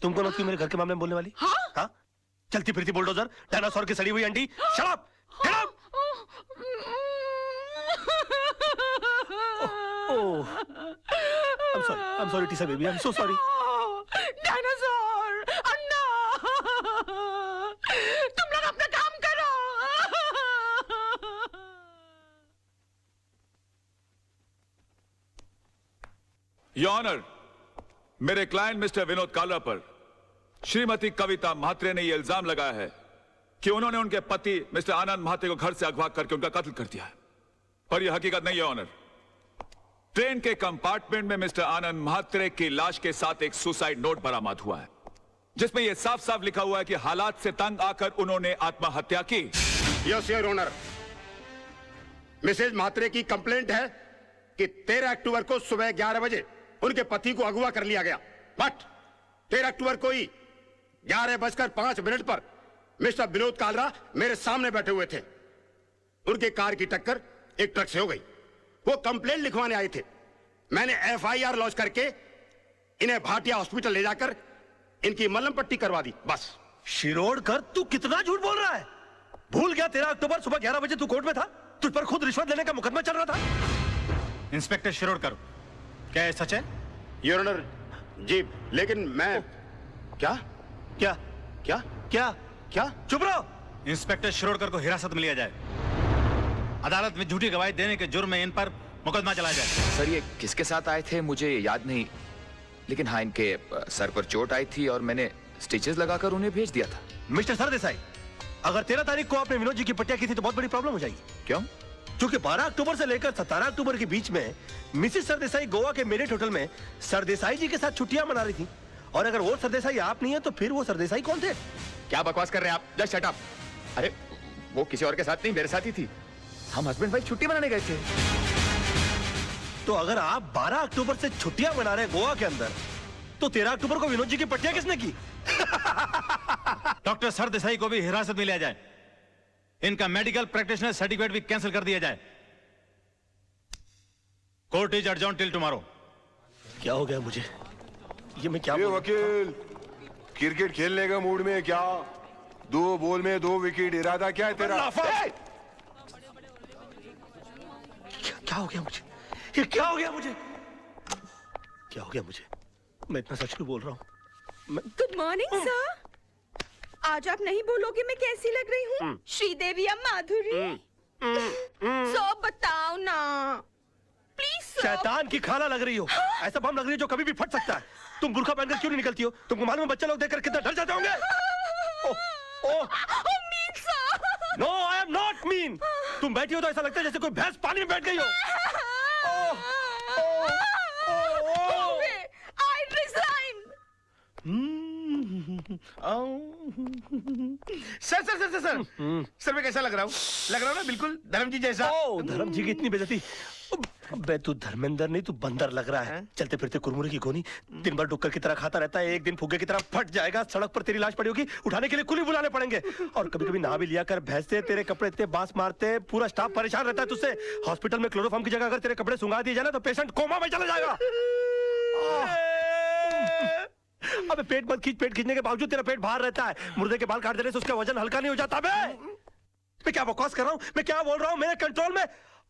तुमको ना क्यों मेरे घर के मामले में बोलने वाली? हाँ? चलती फिरती बुलडोजर, डायनासोर की सड़ी हुई अंडी। Shut up! I'm sorry, Tisa baby. I'm so sorry. Dinosaur, Anna, तुम लोग अपना काम करो। योर ऑनर, मेरे क्लाइंट मिस्टर विनोद कालरा पर श्रीमती कविता म्हात्रे ने यह इल्जाम लगाया है कि उन्होंने उनके पति मिस्टर आनंद म्हात्रे को घर से अगवा करके उनका कत्ल कर दिया है। पर यह हकीकत नहीं है ऑनर। ट्रेन के कंपार्टमेंट में मिस्टर आनंद म्हात्रे की लाश के साथ एक सुसाइड नोट बरामद हुआ है, जिसमें यह साफ साफ लिखा हुआ है कि हालात से तंग आकर उन्होंने आत्महत्या की। Yes your honour, missus Mhatre की कंप्लेंट है कि 13 अक्टूबर को सुबह 11 बजे उनके पति को अगवा कर लिया गया। बट 13 अक्टूबर को ही 11:05 पर मिस्टर विनोद कालरा मेरे सामने बैठे हुए थे। उनके कार की टक्कर एक ट्रक से हो गई। वो कंप्लेंट लिखवाने आए थे। मैंने FIR लॉन्च करके इन्हें भाटिया हॉस्पिटल ले जाकर इनकी मलहम पट्टी करवा दी। बस। शिरोडकर, तू कितना झूठ बोल रहा है? भूल गया 13 अक्टूबर सुबह 11 बजे तू कोर्ट में था? तुझ पर खुद रिश्वत लेने का मुकदमा चल रहा था। इंस्पेक्टर शिरोडकर, क्या ये सच है? योर ऑनर, जी, लेकिन मैं क्या क्या क्या क्या क्या? चुप रहो। इंस्पेक्टर शिरोडकर को हिरासत में लिया जाए। अदालत में झूठी गवाही देने के जुर्म में इन पर मुकदमा चलाया जाए। सर ये किसके साथ आए थे मुझे याद नहीं, लेकिन हाँ इनके सर पर चोट आई थी और मैंने स्टिचेस लगाकर उन्हें भेज दिया था। मिस्टर सरदेसाई, अगर 13 तारीख को आपने विनोद जी की पट्टिया की थी तो बहुत बड़ी प्रॉब्लम हो जाएगी। क्यों? क्योंकि 12 अक्टूबर से लेकर 17 अक्टूबर के बीच में मिसेस सरदेसाई गोवा के मेरिट होटल में सरदेसाई जी के साथ छुट्टियां मना रही थी, और अगर वो सरदेसाई आप नहीं है तो फिर वो सरदेसाई कौन थे? क्या बकवास कर रहे हैं आप? Just shut up. अरे वो किसी और के साथ नहीं, मेरे साथ ही थी। हम हस्बैंड वाइफ छुट्टी मनाने गए थे। तो अगर आप 12 अक्टूबर से छुट्टियां मना रहे हैं गोवा के अंदर, तो 13 अक्टूबर को विनोद जी की पट्टियां किसने की? डॉक्टर सरदेसाई को भी हिरासत में लिया जाए। इनका मेडिकल प्रैक्टिशनर सर्टिफिकेट भी कैंसिल कर दिया जाए। Court is adjourn till tomorrow. क्या हो गया मुझे? ये मैं क्या वकील, क्रिकेट खेलने का मूड में क्या? 2 बॉल में 2 विकेट, इरादा क्या है तेरा? क्या हो गया मुझे? ये क्या हो गया मुझे? क्या हो गया मुझे? मैं इतना सच क्यों बोल रहा हूँ? Good morning sir. आज आप नहीं बोलोगे मैं कैसी लग रही हूँ? श्रीदेवी या माधुरी? सब बताओ ना प्लीज। शैतान की खाला लग रही हो। ऐसा बम लग रही है जो कभी भी फट सकता है। तुम बुर्का पहनकर क्यों नहीं निकलती हो? तुमको मालूम है बच्चे लोग देखकर कितना डर जाते होंगे? No I am not mean. तुम बैठी हो तो ऐसा लगता है जैसे कोई भैंस पानी में बैठ गई हो। I resign. Sir sir sir sir sir मैं कैसा लग रहा हूँ? लग रहा हूँ ना बिल्कुल धर्म जी जैसा। धर्म जी की इतनी बेइज्जती। अबे तू धर्मेंद्र नहीं, तू बंदर लग रहा है। चलते फिरते कुरमुरे की गोनी, दिन भर डुक्कर की तरह खाता रहता है। एक दिन फुग्गे की तरह फट जाएगा। सड़क पर तेरी लाश पड़ी होगी, उठाने के लिए कुली बुलाने पड़ेंगे। और कभी कभी नहा भी लिया कर। भैंसे तेरे कपड़े इतने बांस मारते हैं, पूरा स्टाफ परेशान रहता है तुझसे। हॉस्पिटल में क्लोरोफॉर्म की जगह अगर तेरे कपड़े सुंगा दिए जाए ना तो पेशेंट कोमा में चला जाएगा। अबे पेट मत खींच। पेट खींचने के बावजूद तेरा पेट बाहर रहता है। मुर्दे के बाल काट देने से उसका वजन हल्का नहीं हो जाता। मैं क्या बकवास कर रहा हूँ? मैं क्या बोल रहा हूँ? मेरे कंट्रोल में।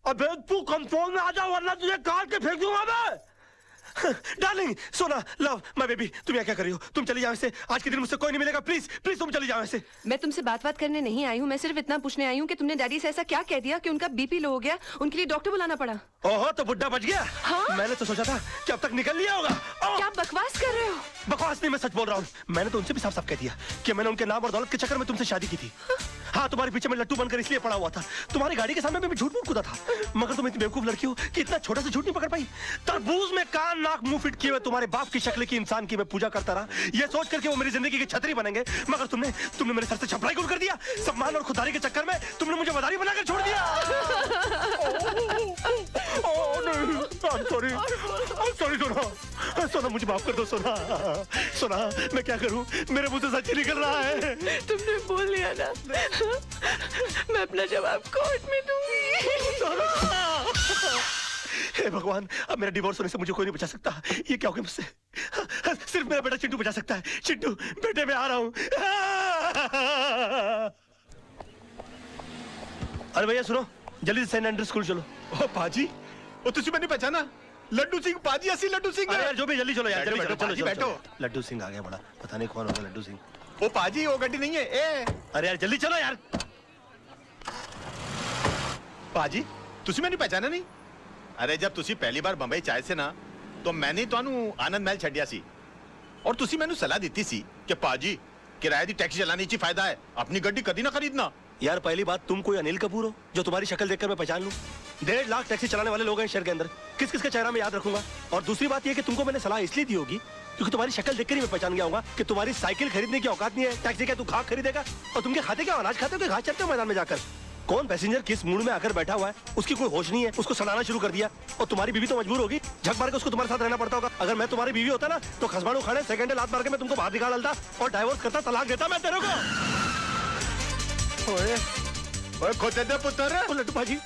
अबे तू कंट्रोल में आ जा वरना तुझे काट के फेंक दूंगा मैं। डार्लिंग, सोना, लव, माय बेबी, तुम यहाँ क्या कर रही हो? तुम चली जाओ ऐसे। आज के दिन मुझसे कोई नहीं मिलेगा। प्लीज प्लीज तुम चली जाओ ऐसे। मैं तुमसे बात करने नहीं आई हूँ। मैं सिर्फ इतना पूछने आई हूँ कि तुमने डैडी से ऐसा क्या कह दिया कि उनका बीपी लो हो गया, उनके लिए डॉक्टर बुलाना पड़ा। ओहो, तो बुड्ढा बच गया। हाँ? मैंने तो सोचा था कि अब तक निकल लिया होगा। क्या बकवास कर रहे हो? बकवास नहीं, मैं सच बोल रहा हूँ। मैंने तो उनसे भी साफ साफ कह दिया कि मैंने उनके नाम और दौलत के चक्कर में तुमसे शादी की थी। हाँ, तुम्हारे पीछे मैं लट्टू बनकर इसलिए पड़ा हुआ था। तुम्हारी गाड़ी के सामने मैं झूठ मूठ कूदा था। मगर तुम इतनी बेवकूफ लड़की हो कि इतना छोटा सा झूठ नहीं पकड़ पाई। तरबूज में कान नाक मुंह फिट किए हुए तुम्हारे बाप की शक्ल की इंसान की मैं पूजा करता रहा, ये सोच करके वो मेरी जिंदगी की छतरी बनेंगे। मगर तुमने मेरे सर से छपराई गुल कर दिया। सम्मान और खुदारी के चक्कर में तुमने मुझे मदारी बनाकर छोड़ दिया। सॉरी सोना, मुझे माफ कर दो सोना, मैं क्या करूं? मेरे मुंह से सच ही निकल रहा है। तुमने बोल लिया ना, मैं अपना जवाब कोर्ट में दूंगी। हे भगवान, अब मेरा डिवोर्स होने से मुझे कोई नहीं बचा सकता। ये क्या हो गया मुझसे? सिर्फ मेरा बेटा चिंटू बचा सकता है। चिंटू बेटे, मैं आ रहा हूं। अरे भैया सुनो, जल्दी से सेंट एंड्रू स्कूल चलो। ओ पाजी, ओ तुझे मैंने पहचाना? लड्डू सिंह पाजी, असली लड्डू सिंह। अरे यार जो भी, जल्दी चलो यार, जल्दी चलो बैठो। लड्डू सिंह आ गया बड़ा, पता नहीं कौन होगा लड्डू सिंह। ओ पाजी, वो गड्डी नहीं है। ए अरे यार जल्दी चलो यार। पाजी, तुझे मैंने पहचाना नहीं? अरे जब तुसी पहली बार बंबई चाहे से ना, तो मैंने ਤੁਹਾਨੂੰ आनंद महल छड़िया सी और तुसी मैंने सलाह दी सी कि पाजी किराए दी टैक्सी चलाने ची फायदा है, अपनी गड्डी कभी ना खरीदना। यार पहली बात, तुम कोई अनिल कपूर हो जो तुम्हारी शक्ल देखकर मैं पहचान लूं? 1.5 लाख टैक्सी चलाने वाले लोग हैं शहर के अंदर, किस किस का चेहरा मैं याद रखूंगा? और दूसरी बात यह कि तुमको मैंने सलाह इसलिए दी होगी क्योंकि तुम्हारी शक्ल देखकर ही मैं पहचान गया होगा कि तुम्हारी साइकिल खरीदने की औकात नहीं है। टैक्सी क्या तू खाक खरीदेगा? और तुम क्या खाते, क्या अनाज खाते हो कि घास चरते हो मैदान में जाकर? कौन पैसेंजर किस मूड में आकर बैठा हुआ है, उसकी कोई होश नहीं है, उसको सलाना शुरू कर दिया। और तुम्हारी बीवी तो मजबूर होगी, झक मार के उसको तुम्हारे साथ रहना पड़ता होगा। अगर मैं तुम्हारी बीवी होता ना तो खसमाड़ू खाने सेकंड लात मार के मैं तुमको बाहर निकाल डालता और डाइवोर्स करता, तलाक देता मैं तेरे को। ओए खोते दे पुत्र, लड्डू भाजी,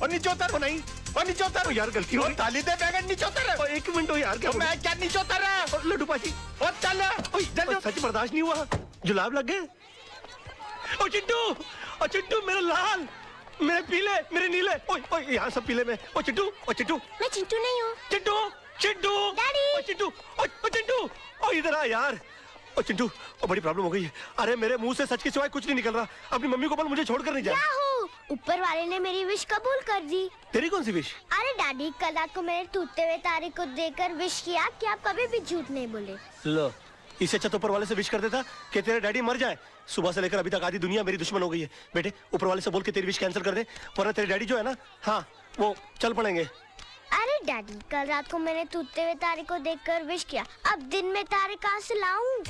और नीचे उतर। ओ नहीं, और नीचे उतर यार, गलती हो। ताली दे बैगन, नीचे उतर। एक मिनट हो यार, क्या मैं क्या नीचे उतर रहा है? लड्डू भाजी, और चल जल्दी। सच बर्दाश्त नहीं हुआ, जुलाब लग गए। ओ चिंटू, ओ चिंटू, मेरे लाल, मेरे पीले, मेरे नीले, ओए यहाँ सब पीले में। ओ चिंटू, ओ चिंटू। मैं चिंटू नहीं हूँ। चिंटू, चिंटू, डैडी। ओ चिंटू, ओ चिंटू, ओ इधर आ यार। ओ चिंटू, ओ बड़ी प्रॉब्लम हो गई है। अरे मेरे मुंह से सच के सिवाय कुछ नहीं निकल रहा। अपनी मम्मी को बोल मुझे छोड़कर नहीं जाए। ऊपर वाले ने मेरी विश कबूल कर दी। तेरी कौन सी विश? अरे डैडी, कल रात को मैंने टूटते हुए तारे को देखकर विश किया कि आप कभी भी झूठ नहीं बोले। लो, इससे अच्छा तो ऊपर वाले से विश कर देता कि तेरे डैडी मर जाए। सुबह से लेकर अभी तक आधी दुनिया मेरी दुश्मन हो गई है। बेटे, ऊपर वाले से बोल के तेरी विश कैंसिल कर दे, वरना तेरे डैडी जो है ना, हाँ वो चल पड़ेंगे। अरे डैडी, कल रात को मैंने टूटते हुए तारे को देखकर विश किया, अब दिन में तारे कहाँ से लाऊं?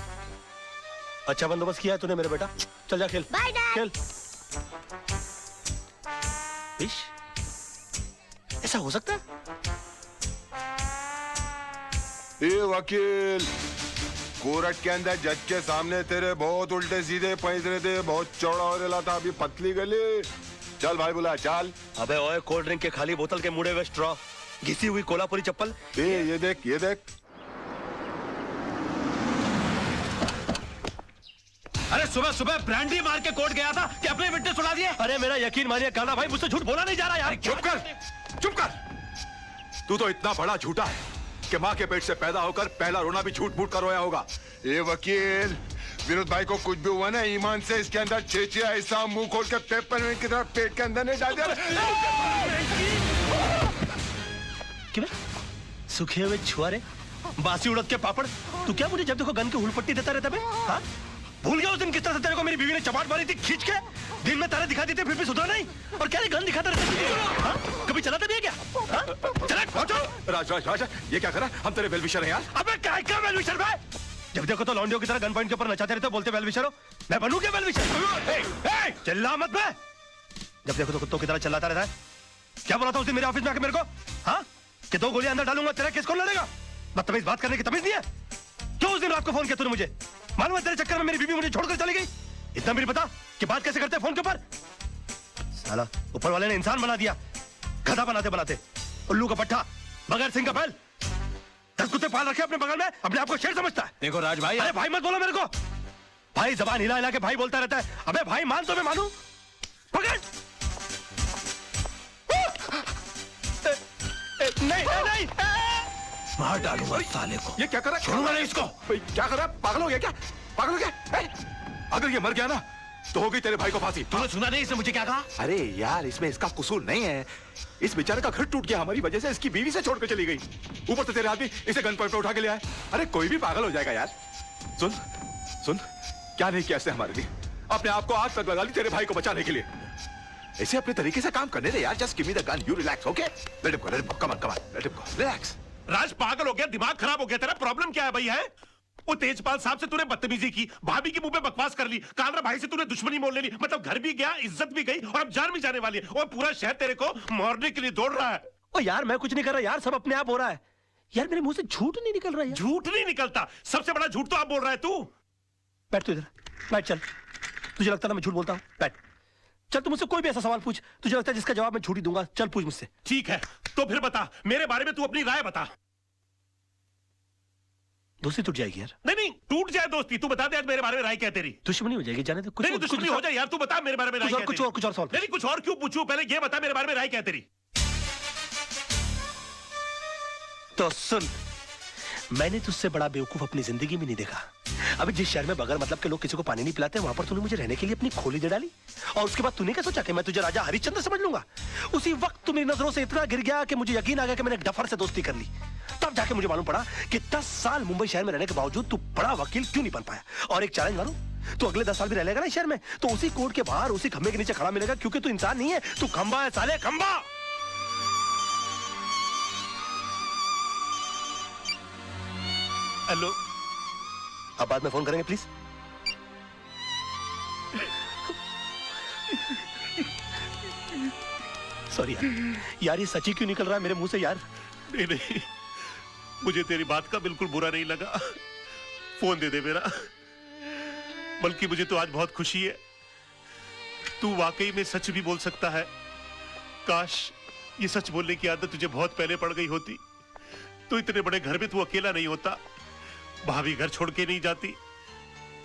अच्छा बंदोबस्त किया है तूने मेरे बेटा। चल जा खेल। Bye dad. खेल। विश? ऐसा हो सकता है? ये वकील, कोर्ट के अंदर जज के सामने तेरे बहुत उल्टे सीधे पैंतरे थे, बहुत चौड़ा हो रहा था, अभी पतली गली। चल भाई बुला, चल। अबे ओए, कोल्ड ड्रिंक के खाली बोतल के मुड़े हुए स्ट्रॉ, घिसी हुई कोल्हापुरी चप्पल। ये देख, ये देख। अरे सुबह सुबह ब्रांडी मार के कोर्ट गया था कि अपने विटनेस सुना दिए। अरे मेरा यकीन मानिए काना भाई, मुझसे झूठ बोला नहीं जा रहा यार। चुप कर, चुप कर। तू तो इतना बड़ा झूठा है कि माँ के पेट से पैदा होकर पहला रोना भी झूठ मूठ कर रोया होगा। ये वकील, विनोद भाई को कुछ भी हुआ ना, ईमान से इसके अंदर छेचिया ऐसा मुंह खोल के पेपर की तरह पेट के अंदर नहीं डाल दिया। क्यों? सूखे हुए छुआरे, बासी उड़द के पापड़, तू क्या मुझे जब देखो गन की हुलपट्टी देता रहता बे? हाँ? भूल गया उस दिन किस तरह से तेरे को मेरी बीवी ने चपाट मारी थी खींच के? दिन में तारे दिखा देते फिर भी सुधरा नहीं, और क्या गन दिखाता रहता? हाँ? कभी चलाते भी है क्या? हाँ? चला, राज राज राज, ये क्या करा? हम तेरे वेलविशर हैं यार। अबे क्या वेलविशर भाई? जब देखो तो लौंडियों की तरह गन पॉइंट के ऊपर नचाते रहते, बोलते वेलविशर हो। मैं बनूं क्या वेलविशर? चिल्ला मत बे। जब देखो तो कुत्तों की तरह चिल्लाता रहता है। क्या बोला था उस दिन मेरे ऑफिस में आके मेरे को? हाँ? कि 2 गोलियां अंदर डालूंगा, तेरा केस कौन लड़ेगा? बदतमीज बात करने की तमीज नहीं है? क्यों उस दिन रात को फोन किया तूने मुझे? मालूम है तेरे चक्कर में मेरी बीवी मुझे छोड़कर चली गई। इतना भी नहीं पता कि बात कैसे करते हैं फोन के ऊपर? साला ऊपर वाले ने इंसान बना दिया, गधा बनाते बनाते। उल्लू का पट्टा, बगैर सिंह का बैल। 10 कुत्ते पाल रखे अपने बगल में, अपने आप को शेर समझता है। देखो राज भाई, अरे भाई मत बोलो मेरे को। भाई जबान हिला हिला के भाई बोलता रहता है। अबे भाई मान तो मैं मानू। पकड़। नहीं, मार डालूंगा साले को। ये क्या कर रहा है? छोड़ूंगा नहीं इसको। क्या कर रहा है? पागल हो गया क्या? पागल हो गया? अगर ये मर गया ना तो होगी तेरे भाई को फांसी। तूने सुना नहीं इसने मुझे क्या कहा? अरे यार, इसमें इसका कसूर नहीं है। इस बेचारे का घर टूट गया हमारी वजह से, इसकी बीवी से छोड़कर चली गई। ऊपर से तेरे आदमी इसे गन पॉइंट पे उठा के ले आए। अरे कोई भी पागल हो जाएगा यार। सुन सुन, क्या नहीं किया इसने हमारे लिए? अपने आप को आग तक लगा ली तेरे भाई को बचाने के लिए। इसे अपने तरीके से काम करने दे यार। Just give me the gun, you relax, okay? Let him go, let him go, come on, let him go, relax. Raj पागल हो गया, दिमाग खराब हो गया तेरा? प्रॉब्लम क्या है भाई? है वो तेजपाल साहब से तूने बदतमीजी की, भाभी के मुंह पे बकवास कर ली, कालरा भाई से तूने दुश्मनी मोल ले ली, मतलब घर भी गया, इज्जत भी गई, और अब जान भी जाने वाली है। और पूरा शहर तेरे को मारने के लिए दौड़ रहा है। ओ यार मैं कुछ नहीं कर रहा यार, सब अपने आप हो रहा है यार। मेरे मुंह से झूठ नहीं निकल रहा है। झूठ नहीं निकलता, सबसे बड़ा झूठ तो आप बोल रहा है तू। बैठ तू इधर, बैठ। चल, तुझे लगता है ना मैं झूठ बोलता हूँ? बैठ। चल तू मुझसे कोई भी ऐसा सवाल पूछ, तुझे लगता है जिसका जवाब मैं झूठ ही दूंगा। चल पूछ मुझसे। ठीक है, तो फिर बता, मेरे बारे में तू अपनी राय बता। दोस्ती टूट जाएगी यार। नहीं, टूट जाए दोस्ती, तू बता दे आज मेरे बारे में राय क्या है तेरी? दुश्मनी हो जाएगी, जाने दे। नहीं, दुश्मनी हो जाए यार, तू बता मेरे बारे में राय क्या है? कुछ और सवाल। नहीं, कुछ और क्यों पूछूं? पहले ये बता मेरे बारे में राय क्या है तेरी? तो सुन, मैंने तुझसे बड़ा बेवकूफ अपनी जिंदगी में नहीं देखा। अभी जिस शहर में बगैर मतलब के लोग किसी को पानी नहीं पिलाते, वहां पर तूने मुझे रहने के लिए अपनी खोली दे डाली, और उसके बाद तूने क्या सोचा कि मैं तुझे राजा हरिश्चंद्र समझ लूंगा? उसी वक्त तू मेरी नजरों से इतना गिर गया कि मुझे यकीन आ गया कि मैंने डफर से दोस्ती कर ली। तब जाके मुझे मालूम पड़ा कि 10 साल मुंबई शहर में रहने के बावजूद तू बड़ा वकील क्यों नहीं बन पाया। और एक चैलेंज मारूं, तू अगले 10 साल भी रह लेगा ना शहर में, तो उसी कोर्ट के बाहर उसी खंबे के नीचे खड़ा मिलेगा, क्योंकि तू इंसान नहीं है, तू खंबा है साले, खंबा। हेलो, अब बाद में फोन करेंगे प्लीज। सॉरी यार, ये सच्ची क्यों निकल रहा है मेरे मुंह से यार? नहीं, मुझे तेरी बात का बिल्कुल बुरा नहीं लगा। फोन दे दे मेरा। बल्कि मुझे तो आज बहुत खुशी है, तू वाकई में सच भी बोल सकता है। काश ये सच बोलने की आदत तुझे बहुत पहले पड़ गई होती, तो इतने बड़े घर में तू अकेला नहीं होता, भाभी घर छोड़ के नहीं जाती,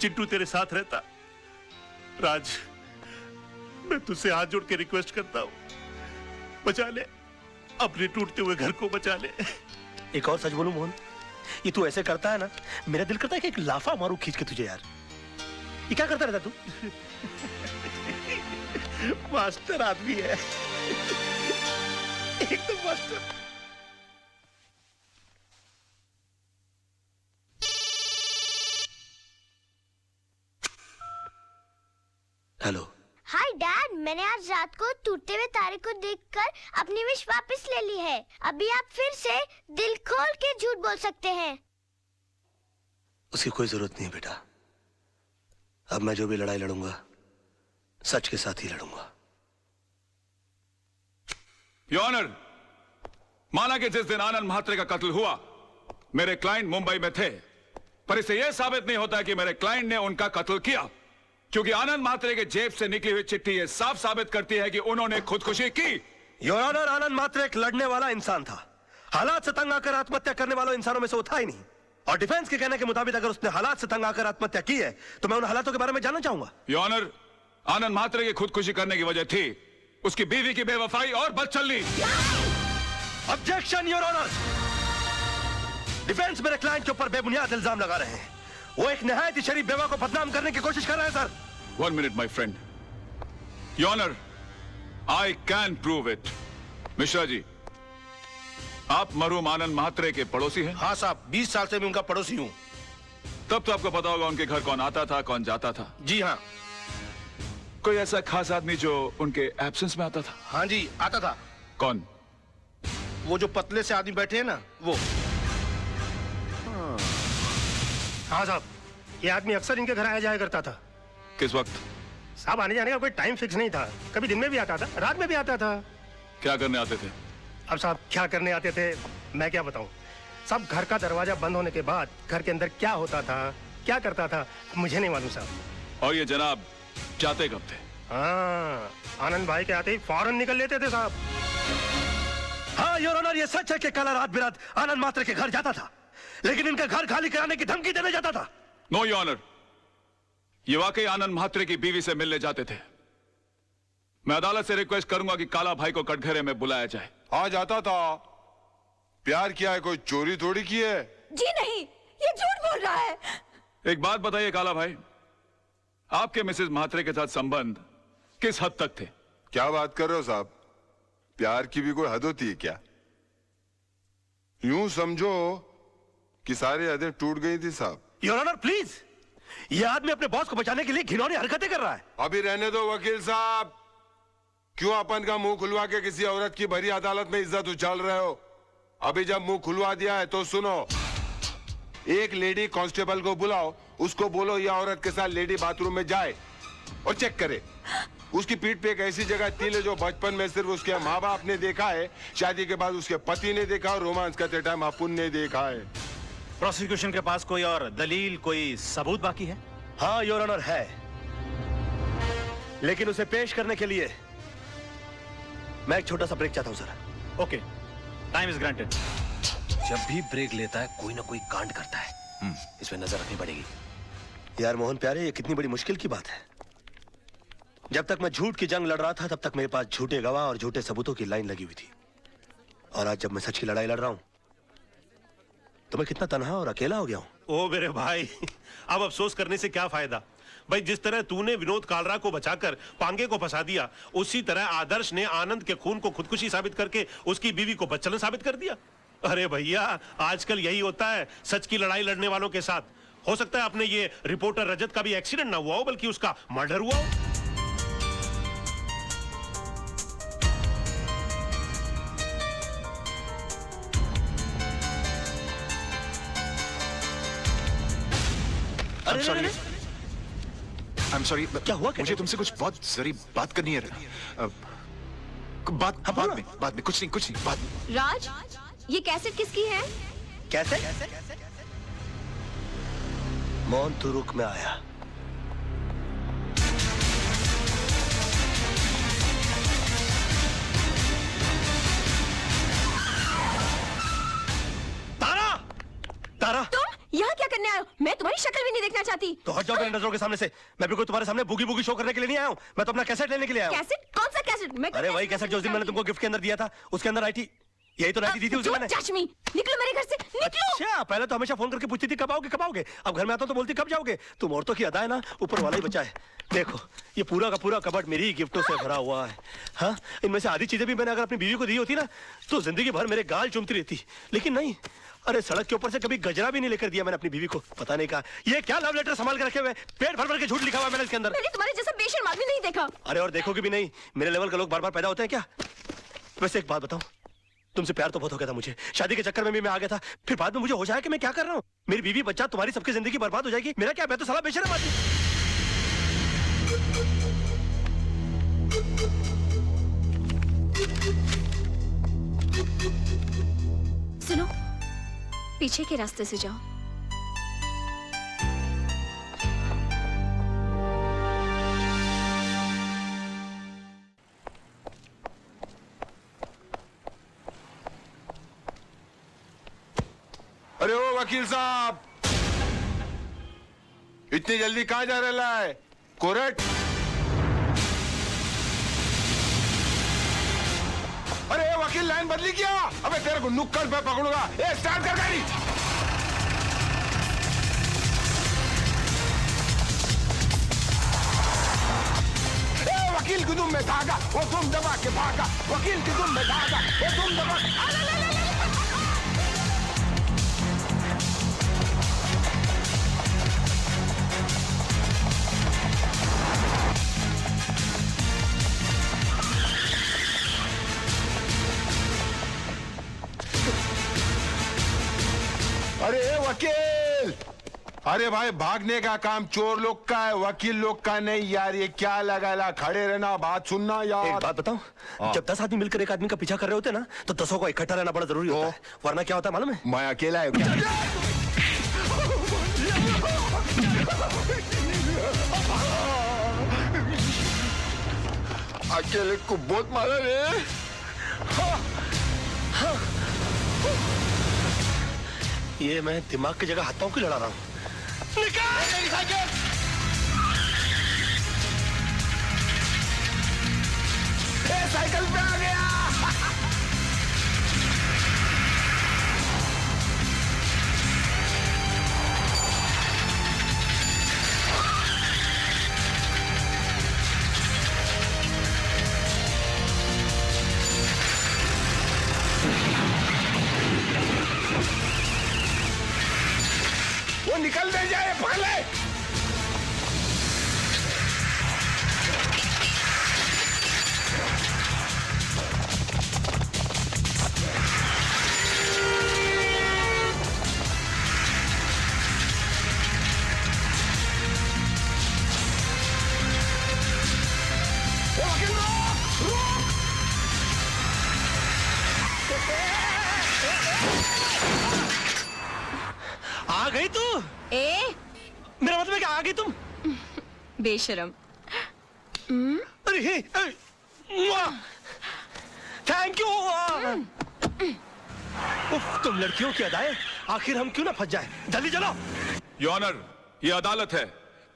चिंटू तेरे साथ रहता। राज, मैं तुझसे हाथ जोड़ के रिक्वेस्ट करता हूं, बचा ले, अपने टूटते हुए घर को बचा ले। एक और सच बोलूं मोहन, ये तू ऐसे करता है ना, मेरा दिल करता है कि एक लाफा मारूं खींच के तुझे यार। ये क्या करता रहता तू? मास्टर आदमी है एकदम मास्टर। हेलो। हाय डैड, मैंने आज रात को टूटते हुए तारे को देखकर अपनी विश वापस ले ली है। अभी आप फिर से दिल खोल के झूठ बोल सकते हैं। उसकी कोई जरूरत नहीं है बेटा। अब मैं जो भी लड़ाई लड़ूंगा सच के साथ ही लड़ूंगा। योर ऑनर, माना कि जिस दिन आनंद म्हात्रे का कत्ल हुआ मेरे क्लाइंट मुंबई में थे, पर इससे यह साबित नहीं होता कि मेरे क्लाइंट ने उनका कत्ल किया, क्योंकि आनंद म्हात्रे के जेब से निकली हुई चिट्ठी यह साफ साबित करती है कि उन्होंने खुदकुशी की। योर ऑनर, आनंद म्हात्रे एक लड़ने वाला इंसान था। हालात से तंग आकर आत्महत्या करने वालों इंसानों में से वो था ही नहीं। और डिफेंस के कहने के मुताबिक अगर उसने हालात से तंग आकर आत्महत्या की है तो मैं उन हालातों के बारे में जानना चाहूंगा। योर ऑनर, आनंद म्हात्रे की खुदकुशी करने की वजह थी उसकी बीवी की बेवफाई और बदचलनी। Objection your honour. डिफेंस मेरे क्लाइंट के ऊपर बेबुनियाद इल्जाम लगा रहे हैं। वो एक निहायत ही शरीफ बेवा को बदनाम करने की कोशिश कर रहे हैं sir. 1 minute my friend. Your honour, I can prove it. Mishra ji, आप मरहूम आनंद म्हात्रे के पड़ोसी हैं? हाँ साहब, 20 साल से मैं उनका पड़ोसी हूँ। तब तो आपको पता होगा उनके घर कौन आता था कौन जाता था। जी हाँ। कोई ऐसा खास आदमी जो उनके एब्सेंस में आता था? हाँ जी, आता था। कौन? वो जो पतले से आदमी बैठे हैं ना, वो। हाँ साहब, ये आदमी अक्सर इनके घर आया जाया करता था। किस वक्त? साहब, आने जाने का कोई टाइम फिक्स नहीं था। कभी दिन में भी आता था, रात में भी आता था। क्या करने आते थे? अब साहब, क्या करने आते थे मैं क्या बताऊं। सब घर का दरवाजा बंद होने के बाद घर के अंदर क्या होता था, क्या करता था, मुझे नहीं मालूम साहब। और ये जनाब जाते कब थे? हाँ, आनंद भाई के आते ही फौरन निकल लेते थे साहब। हाँ योर ऑनर, ये सच है कि कल रात बिरात आनंद म्हात्रे के घर जाता था, लेकिन इनका घर खाली कराने की धमकी देने जाता था। नो योर ऑनर, ये वाकई आनंद म्हात्रे की बीवी से मिलने जाते थे। मैं अदालत से रिक्वेस्ट करूंगा कि काला भाई को कटघरे में बुलाया जाए। हाँ, जाता था। प्यार किया है, कोई चोरी थोड़ी की है। जी नहीं, ये झूठ बोल रहा है। एक बात बताइए काला भाई, आपके मिसेस म्हात्रे के साथ संबंध किस हद तक थे? क्या बात कर रहे हो साहब? प्यार की भी कोई हद होती है क्या? यूं समझो कि सारी हदें टूट गई थी साहब। योर ऑनर प्लीज, ये आदमी अपने बॉस को बचाने के लिए घिनौनी हरकतें कर रहा है। अभी रहने दो वकील साहब। क्यों अपन का मुंह खुलवा के किसी औरत की भरी अदालत में इज्जत उछाल रहे हो? अभी जब मुंह खुलवा दिया है तो सुनो। एक लेडी कांस्टेबल को बुलाओ, उसको बोलो यह औरत के साथ लेडी बाथरूम में जाए और चेक करे। उसकी पीठ पे एक ऐसी जगह तिल है जो बचपन में सिर्फ उसके माँ बाप ने देखा है, शादी के बाद उसके पति ने देखा और रोमांस करते टाइम अपुन ने देखा है। प्रोसिक्यूशन के पास कोई और दलील, कोई सबूत बाकी है? हाँ योर ऑनर है, लेकिन उसे पेश करने के लिए मैं एक छोटा सा ब्रेक चाहता हूं sir. Okay, time is granted. जब भी ब्रेक लेता है कोई ना कोई कांड करता है, इसमें नजर रखनी पड़ेगी। यार मोहन प्यारे, ये कितनी बड़ी मुश्किल की बात है। जब तक मैं झूठ की जंग लड़ रहा था तब तक मेरे पास झूठे गवाह और झूठे सबूतों की लाइन लगी हुई थी, और आज जब मैं सच की लड़ाई लड़ रहा हूं तो मैं कितना तन्हा और अकेला हो गया हूं। ओ मेरे भाई, अब अफसोस करने से क्या फायदा भाई। जिस तरह तूने विनोद कालरा को बचाकर पांगे को फंसा दिया, उसी तरह आदर्श ने आनंद के खून को खुदकुशी साबित करके उसकी बीवी को बदचलन साबित कर दिया। अरे भैया, आजकल यही होता है सच की लड़ाई लड़ने वालों के साथ। हो सकता है अपने ये रिपोर्टर रजत का भी एक्सीडेंट ना हुआ हो, बल्कि उसका मर्डर हुआ हो। I'm sorry, क्या हुआ? मुझे तुमसे कुछ बहुत जरूरी बात करनी है। बाद में कुछ नहीं बाद में। राज, ये कैसेट किसकी है? कैसे? मोहन तू रुक, में आया। तारा! तारा! तुम यहाँ क्या करने आए हो? मैं तुम्हारी शक्ल भी नहीं देखना चाहती। तो हट जाओ मेरी नजरों के सामने से। मैं बिल्कुल तुम्हारे सामने बूगी बूगी शो करने के लिए नहीं आया हूँ। मैं तो अपना कैसेट लेने के लिए आया हूँ। कैसेट? कौन सा कैसेट? मैं अरे वही कैसेट जो उस दिन मैंने तुमको गिफ्ट के अंदर दिया था, उसके अंदर आई थी यही तो राजी दी थी उसे मैंने। चाचमी, निकलो मेरे घर से, निकलो। अच्छा, पहले तो हमेशा फोन करके पूछती थी कब आओगे। अब घर में आता तो बोलती कब जाओगे। तुम औरतों की अदा है ना, ऊपर वाला ही बचा है। देखो ये पूरा का पूरा कबर्ड मेरी ही गिफ्टों से भरा हुआ है। हाँ, इनमें से आधी चीजें भी मैंने अगर अपनी बीवी को दी होती ना तो जिंदगी भर मेरे गाल चूमती रहती, लेकिन नहीं। अरे सड़क के ऊपर से कभी गजरा भी नहीं लेकर दिया मैंने अपनी बीवी को। पता नहीं कहा ये क्या लव लेटर संभाल के रखे हुए, पेट भर भर के झूठ लिखा हुआ मैंने इसके अंदर। मैंने तुम्हारे जैसा बेशर्म आदमी नहीं देखा। अरे और देखोगे भी नहीं, मेरे लेवल के लोग बार बार पैदा होते हैं क्या। वैसे एक बात बताऊं, तुमसे प्यार तो बहुत हो गया था मुझे, शादी के चक्कर में भी मैं आ गया था, फिर बाद में मुझे होश आया कि मैं क्या कर रहा हूँ। मेरी बीवी बच्चा तुम्हारी सबकी जिंदगी बर्बाद हो जाएगी, मेरा क्या, मैं तो साला बेशर्म आदमी। सुनो, पीछे के रास्ते से जाओ। अरे ओ वकील साहब, इतनी जल्दी कहाँ जा रहा है? कोर्ट? अरे वकील लाइन बदली क्या? अबे तेरे को नुक्कड़ पे पकड़ूंगा। ए स्टार्ट कर गाड़ी। वकील की दुम में धागा, वो तुम दबा के भागा। वकील की दुम में धागा, वो तुम दबा। अरे वकील, अरे भाई भागने का काम चोर लोग का है, वकील लोग का नहीं यार। ये क्या लगा खड़े रहना, बात सुनना यार। एक बात बताऊं, जब 10 आदमी मिलकर एक आदमी का पीछा कर रहे होते ना तो 10 को इकट्ठा रहना बड़ा जरूरी होता है, वरना क्या होता है मालूम है? मैं अकेला है क्या? अकेले को बहुत मारा रे। ये मैं दिमाग की जगह हाथों की लड़ा रहा हूँ। साइकिल पे आ गया। वो निकल दे जाए, पकड़ ले। आ गई तू? मेरा मतलब है कि आ गई तुम? बेशरम। अरे थैंक यू। तुम लड़कियों की अदाएं, आखिर हम क्यों ना फंस जाए। जल्दी चलो। योर ऑनर, ये अदालत है,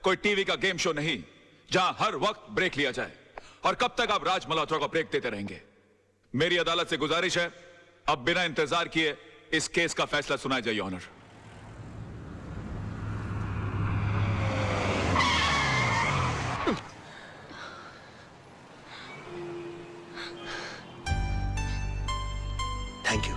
कोई टीवी का गेम शो नहीं जहां हर वक्त ब्रेक लिया जाए। और कब तक आप राज मल्होत्रा को ब्रेक देते रहेंगे? मेरी अदालत से गुजारिश है, अब बिना इंतजार किए इस केस का फैसला सुनाया जाए your honour. Thank you.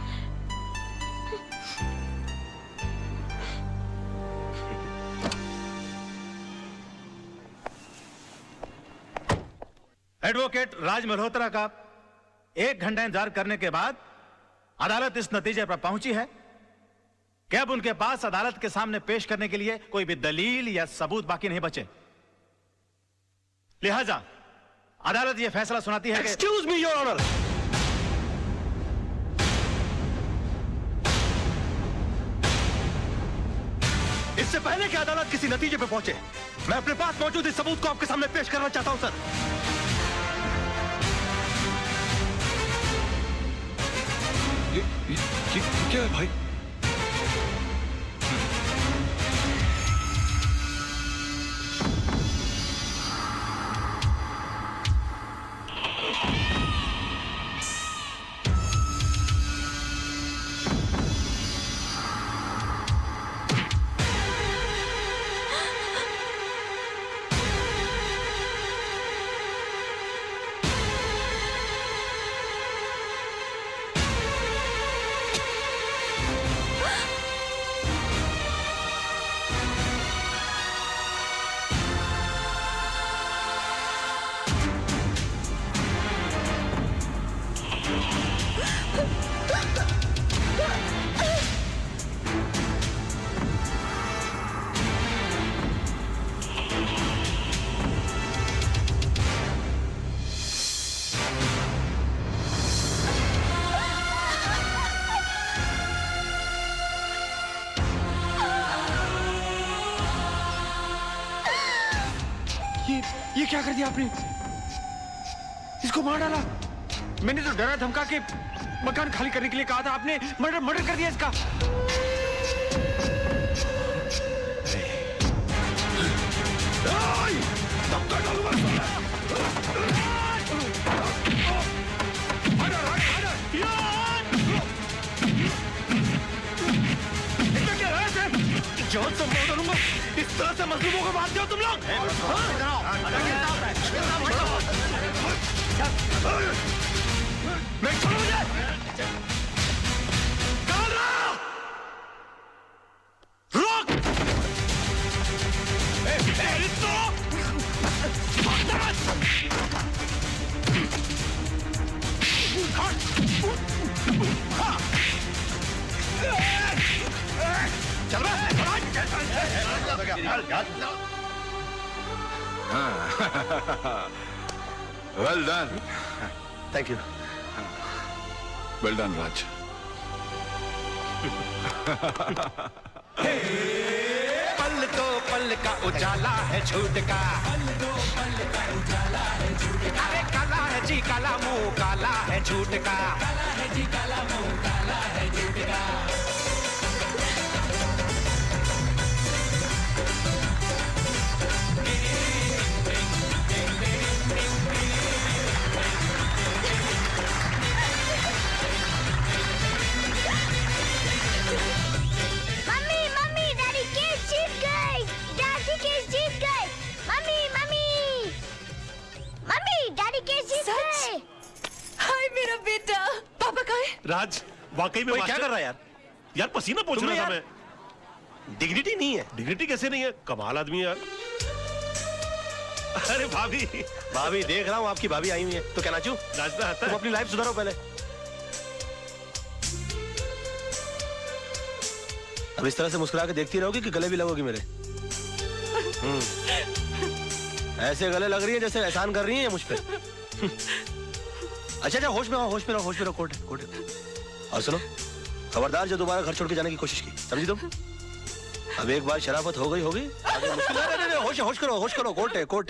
Advocate Raj Malhotra का 1 घंटा इंतजार करने के बाद अदालत इस नतीजे पर पहुंची है कि अब उनके पास अदालत के सामने पेश करने के लिए कोई भी दलील या सबूत बाकी नहीं बचे। लिहाजा अदालत यह फैसला सुनाती है कि एक्सक्यूज मी योर ऑनर। इससे पहले कि अदालत किसी नतीजे पर पहुंचे, मैं अपने पास मौजूद इस सबूत को आपके सामने पेश करना चाहता हूं सर। ये क्या है भाई? क्या कर दिया आपने? इसको मार डाला। मैंने तो डरा धमका के मकान खाली करने के लिए कहा था, आपने मर्डर कर दिया इसका। जोर से मार डालूंगा। इस तरह से मजलूमों को मारते हो तुम लोग? मैं छोड़ो मुझे। रोक। चल well done. Thank you. Well done Raj. पल तो पल का उजाला है झूठ का। अरे काला है जी काला, मुंह काला है झूठ का। काला है जी काला, मुंह काला है झूठ का। राज वाकई में क्या कर रहा है यार? यार पसीना पोंछ रहा था मैं। डिग्निटी नहीं है। डिग्निटी कैसे नहीं है? कमाल आदमी है यार। अरे भाभी भाभी देख रहा हूँ आपकी भाभी आई हुई है तो क्या नाचूं? नाचना आता है। तुम अपनी लाइफ सुधारो पहले। अब इस तरह से मुस्कुरा के देखती रहोगी कि गले भी लगोगी मेरे? ऐसे गले लग रही है जैसे एहसान कर रही है मुझ पे। अच्छा होश में रहो कोर्ट। और सुनो, खबरदार जो दोबारा घर छोड़ के जाने की कोशिश की, समझी तुम? अब एक बार शराफत हो गई होगी, आगे मुश्किल है। होश करो, कोर्ट है।